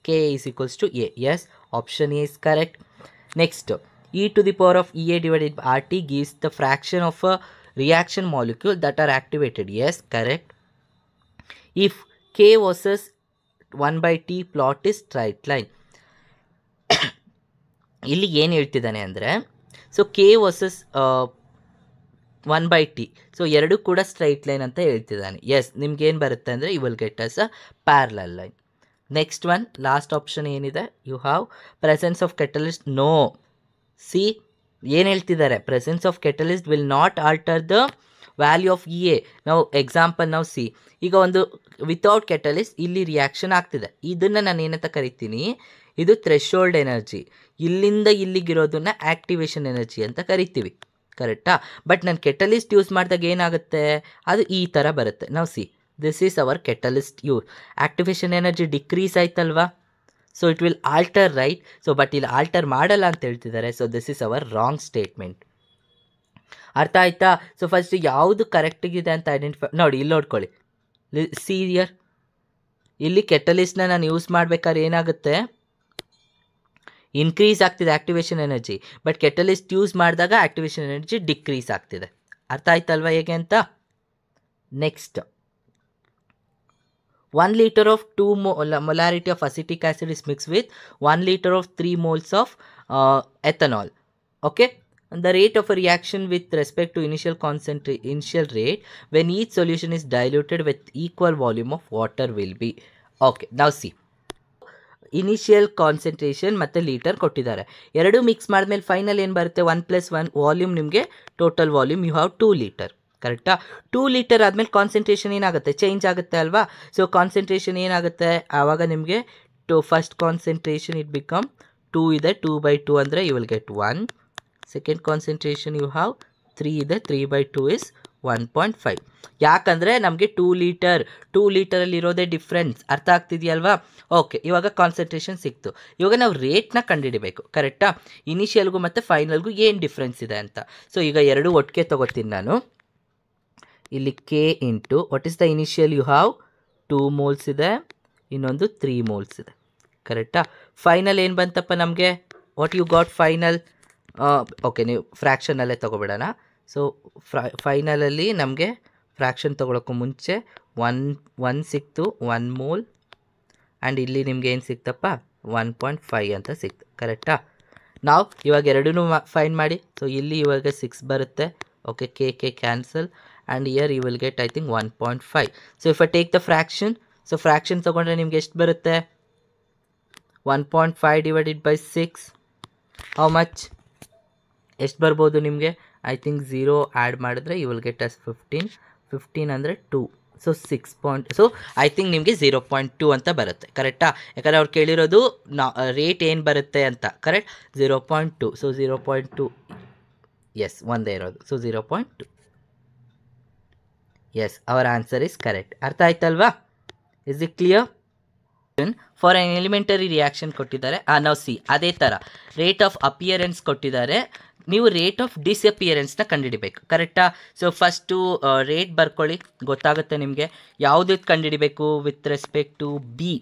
K is equals to A. Yes, option A is correct. Next, e to the power of EA divided by RT gives the fraction of a reaction molecule that are activated. Yes, correct. If K versus 1 by T plot is straight line. ಇಲ್ಲಿ ಏನು ಹೇಳ್ತಿದ್ದಾನೆ ಅಂದರೆ, so K versus 1 by T, so ಎರಡು ಕೂಡ straight line ಅಂತ ಹೇಳ್ತಿದ್ದಾನೆ. S, ನಿಮ್ಗೆ ಏನು ಬರುತ್ತೆ ಅಂದರೆ you will get as a parallel line. Next one, last option ಏನಿದೆ, you have presence of catalyst. No, see ಏನು ಹೇಳ್ತಿದ್ದಾರೆ, presence of catalyst will not alter the value of e a. ನಾವು ಎಕ್ಸಾಂಪಲ್ ನಾವು see, ಈಗ ಒಂದು without catalyst ಇಲ್ಲಿ reaction ಆಗ್ತಿದೆ, ಇದನ್ನು ನಾನು ಏನಂತ ಕರಿತೀನಿ, ಇದು ಥ್ರೆಶೋಲ್ಡ್ ಎನರ್ಜಿ. ಇಲ್ಲಿಂದ ಇಲ್ಲಿಗಿರೋದನ್ನ ಆ್ಯಕ್ಟಿವೇಶನ್ ಎನರ್ಜಿ ಅಂತ ಕರಿತೀವಿ, ಕರೆಕ್ಟಾ? ಬಟ್ ನಾನು ಕೆಟಲಿಸ್ಟ್ ಯೂಸ್ ಮಾಡಿದಾಗ ಏನಾಗುತ್ತೆ, ಅದು ಈ ಥರ ಬರುತ್ತೆ. ನಾವು see, this is our catalyst use. Activation energy decrease ಆಯ್ತಲ್ವಾ, so it will alter, right? So but ಇಲ್ಲಿ ಆಲ್ಟರ್ ಮಾಡಲ್ಲ ಅಂತ ಹೇಳ್ತಿದ್ದಾರೆ. So this is our wrong statement. ಅರ್ಥ ಆಯ್ತಾ? ಸೊ ಫಸ್ಟ್ ಯಾವುದು ಕರೆಕ್ಟಿಗಿದೆ ಅಂತ ಐಡೆಂಟಿಫೈ ನೋಡಿ, ಇಲ್ಲಿ ನೋಡ್ಕೊಳ್ಳಿ. ಸಿ ಇಯರ್, ಇಲ್ಲಿ ಕೆಟಲಿಸ್ಟ್ನ ನಾನು ಯೂಸ್ ಮಾಡ್ಬೇಕಾದ್ರೆ ಏನಾಗುತ್ತೆ, ಇನ್ಕ್ರೀಸ್ ಆಗ್ತಿದೆ activation energy. But catalyst use ಮಾಡಿದಾಗ ಆ್ಯಕ್ಟಿವೇಶನ್ ಎನರ್ಜಿ ಡಿಕ್ರೀಸ್ ಆಗ್ತಿದೆ. ಅರ್ಥ ಆಯ್ತಲ್ವಾ ಹೇಗೆ ಅಂತ? Next, 1 liter of 2 molarity of acetic acid is mixed with 1 liter of 3 moles of ethanol. Okay, and the rate of a reaction with respect to initial rate when each solution is diluted with equal volume of water will be. Okay, now see, initial concentration ಮತ್ತು litre ಕೊಟ್ಟಿದ್ದಾರೆ. ಎರಡು mix ಮಾಡಿದ್ಮೇಲೆ final ಏನು ಬರುತ್ತೆ, 1 + 1 volume, ನಿಮಗೆ total volume you have 2 litre, ಕರೆಕ್ಟಾ? 2 litre ಆದಮೇಲೆ concentration ಏನಾಗುತ್ತೆ, ಚೇಂಜ್ ಆಗುತ್ತೆ ಅಲ್ವಾ? ಸೊ ಕಾನ್ಸಂಟ್ರೇಷನ್ ಏನಾಗುತ್ತೆ, ಆವಾಗ ನಿಮಗೆ ಫಸ್ಟ್ ಕಾನ್ಸಂಟ್ರೇಷನ್ ಇಟ್ ಬಿಕಮ್ 2 ಇದೆ, 2/2 ಅಂದರೆ you will get 1. Second concentration you have 3 ಇದೆ, 3/2 ಇಸ್ 1.5. ಯಾಕಂದರೆ ನಮಗೆ 2 ಲೀಟರಲ್ಲಿ ಇರೋದೇ ಡಿಫ್ರೆನ್ಸ್. ಅರ್ಥ ಆಗ್ತಿದೆಯಲ್ವಾ? ಓಕೆ, ಇವಾಗ ಕಾನ್ಸಂಟ್ರೇಷನ್ ಸಿಕ್ತು. ಇವಾಗ ನಾವು ರೇಟ್ನ ಕಂಡುಹಿಡಿಬೇಕು, ಕರೆಕ್ಟಾ? ಇನಿಷಿಯಲ್ಗೂ ಮತ್ತು ಫೈನಲ್ಗೂ ಏನು ಡಿಫ್ರೆನ್ಸ್ ಇದೆ ಅಂತ. ಸೊ ಈಗ ಎರಡು ಒಟ್ಟಿಗೆ ತೊಗೋತೀನಿ ನಾನು. ಇಲ್ಲಿ K into what is the initial, you have 2 moles ಇದೆ, ಇನ್ನೊಂದು 3 moles ಇದೆ, ಕರೆಕ್ಟಾ? ಫೈನಲ್ ಏನು ಬಂತಪ್ಪ ನಮಗೆ, what you got final? Okay, ನೀವು ಫ್ರ್ಯಾಕ್ಷನಲ್ಲೇ ತೊಗೊಬಿಡೋಣ. ಸೊ ಫೈನಲಲ್ಲಿ ನಮಗೆ ಫ್ರ್ಯಾಕ್ಷನ್ ತೊಗೊಳಕ್ಕೂ ಮುಂಚೆ 1 ಸಿಕ್ತು, 1 mole, ಆ್ಯಂಡ್ ಇಲ್ಲಿ ನಿಮ್ಗೆ ಏನು ಸಿಕ್ತಪ್ಪ, 1.5 ಅಂತ ಸಿಕ್ತು, ಕರೆಕ್ಟಾ? ನಾವು ಇವಾಗ ಎರಡೂ ಫೈನ್ ಮಾಡಿ. ಸೊ ಇಲ್ಲಿ ಇವಾಗ 6 ಬರುತ್ತೆ. Okay, K cancel, and year you will get I think 1.5. So if I take the fraction, so fraction ತೊಗೊಂಡ್ರೆ ನಿಮ್ಗೆ ಎಷ್ಟು ಬರುತ್ತೆ, 1.5 ಡಿವೈಡೆಡ್ ಬೈ 6, ಹೌ ಮಚ್, ಎಷ್ಟು ಬರ್ಬೋದು ನಿಮಗೆ? ಐ ಥಿಂಕ್ 0 ಆ್ಯಡ್ ಮಾಡಿದ್ರೆ ಯು ವಿಲ್ ಗೆಟ್ ಅಸ್ 15 ಅಂದರೆ 2. ಸೊ 6 ಸೊ ಐ ಥಿಂಕ್ ನಿಮಗೆ 0.2 ಅಂತ ಬರುತ್ತೆ, ಕರೆಕ್ಟಾ? ಯಾಕಂದರೆ ಅವ್ರು ಕೇಳಿರೋದು ರೇಟ್ ಏನು ಬರುತ್ತೆ ಅಂತ, ಕರೆಕ್ಟ್? 0.2. ಸೊ 0.2, ಎಸ್, ಒಂದೇ ಇರೋದು. So 0.2, yes, our answer is correct. ಅರ್ಥ ಆಯ್ತಲ್ವಾ? Is it clear? For an elementary reaction ಕೊಟ್ಟಿದ್ದಾರೆ. ನಾವು ಸಿ, ಅದೇ ಥರ ರೇಟ್ ಆಫ್ ಅಪಿಯರೆನ್ಸ್ ಕೊಟ್ಟಿದ್ದಾರೆ, ನೀವು ರೇಟ್ ಆಫ್ ಡಿಸಪಿಯರೆನ್ಸ್ನ ಕಂಡುಹಿಡಿಬೇಕು, ಕರೆಕ್ಟಾ? ಸೊ ಫಸ್ಟು ರೇಟ್ ಬರ್ಕೊಳ್ಳಿ, ಗೊತ್ತಾಗುತ್ತೆ ನಿಮಗೆ. ಯಾವುದಕ್ಕೆ ಕಂಡುಹಿಡಿಬೇಕು, ವಿತ್ ರೆಸ್ಪೆಕ್ಟ್ ಟು ಬಿ.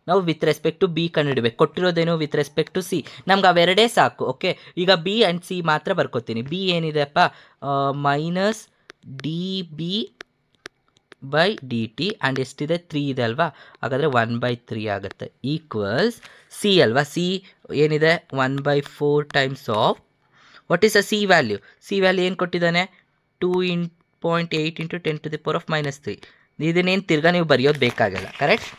ನಾವು ವಿತ್ ರೆಸ್ಪೆಕ್ಟ್ ಟು ಬಿ ಕಂಡುಹಿಡಿಬೇಕು. ಕೊಟ್ಟಿರೋದೇನು, ವಿತ್ ರೆಸ್ಪೆಕ್ಟ್ ಟು ಸಿ. ನಮ್ಗೆ ಅವೆರಡೇ ಸಾಕು. ಓಕೆ, ಈಗ ಬಿ ಆ್ಯಂಡ್ ಸಿ ಮಾತ್ರ ಬರ್ಕೋತೀನಿ. ಬಿ ಏನಿದೆಪ್ಪ, minus d b by d t, and ಎಷ್ಟಿದೆ, 3 ಇದೆ ಅಲ್ವಾ? ಹಾಗಾದರೆ 1/3 ಆಗುತ್ತೆ, ಈಕ್ವಲ್ಸ್ ಸಿ ಅಲ್ವಾ? ಸಿ ಏನಿದೆ, 1/4 times of what is a C value. C value ಏನು ಕೊಟ್ಟಿದ್ದಾನೆ, 2.8 × 10⁻³ -3. ಇದನ್ನೇನು ತಿರ್ಗಾ ನೀವು ಬರೆಯೋದು ಬೇಕಾಗಲ್ಲ, ಕರೆಕ್ಟ್?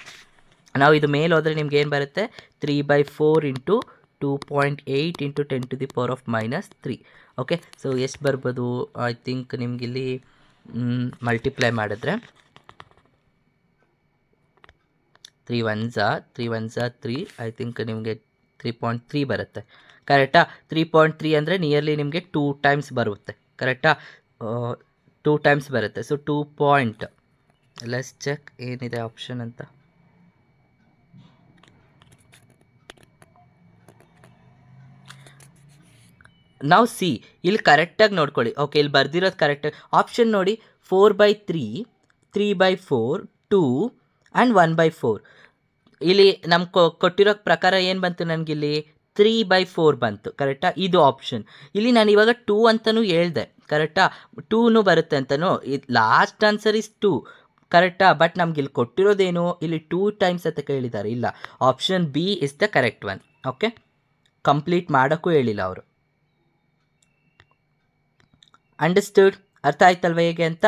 ನಾವು ಇದು ಮೇಲೆ ಹೋದರೆ ನಿಮ್ಗೆ ಏನು ಬರುತ್ತೆ, 3/4 × 2.8 × 10⁻³ ಓಕೆ. ಸೊ ಎಷ್ಟು ಬರ್ಬೋದು, ಐ ಥಿಂಕ್ ನಿಮಗಿಲ್ಲಿ ಮಲ್ಟಿಪ್ಲೈ ಮಾಡಿದ್ರೆ 3 1s 3, ಐ ಥಿಂಕ್ ನಿಮಗೆ 3.3 ಬರುತ್ತೆ, ಕರೆಕ್ಟಾ? 3.3 ಅಂದರೆ ನಿಯರ್ಲಿ ನಿಮಗೆ 2 ಟೈಮ್ಸ್ ಬರುತ್ತೆ, ಕರೆಕ್ಟಾ? 2 ಟೈಮ್ಸ್ ಬರುತ್ತೆ. ಸೊ 2. ಲೆಟ್ಸ್ ಚೆಕ್ ಏನಿದೆ ಆಪ್ಷನ್ ಅಂತ. ನಾವು ಸಿ ಇಲ್ಲಿ ಕರೆಕ್ಟಾಗಿ ನೋಡ್ಕೊಳ್ಳಿ. ಓಕೆ, ಇಲ್ಲಿ ಬರ್ದಿರೋದು ಕರೆಕ್ಟಾಗಿ ಆಪ್ಷನ್ ನೋಡಿ, 4/3, 3/4, 2 ಆ್ಯಂಡ್ 1/4. ಇಲ್ಲಿ ನಮ್ಗೆ ಕೊಟ್ಟಿರೋ ಪ್ರಕಾರ ಏನು ಬಂತು ನನಗಿಲ್ಲಿ 3/4 ಬಂತು. ಕರೆಕ್ಟಾ? ಇದು ಆಪ್ಷನ್. ಇಲ್ಲಿ ನಾನು ಇವಾಗ 2 ಅಂತಲೂ ಹೇಳ್ದೆ. ಕರೆಕ್ಟಾ? 2 ಬರುತ್ತೆ ಅಂತಲೂ. Last answer is 2. ಕರೆಕ್ಟಾ? ಬಟ್ ನಮ್ಗೆ ಇಲ್ಲಿ ಕೊಟ್ಟಿರೋದೇನು, ಇಲ್ಲಿ 2 ಟೈಮ್ಸ್ ಅಂತ ಕೇಳಿದ್ದಾರೆ. ಇಲ್ಲ, option B is the correct one. Okay, complete ಮಾಡೋಕ್ಕೂ ಹೇಳಿಲ್ಲ ಅವರು. ಅಂಡರ್ಸ್ಟುಡ್? ಅರ್ಥ ಆಯ್ತಲ್ವ ಹೇಗೆ ಅಂತ?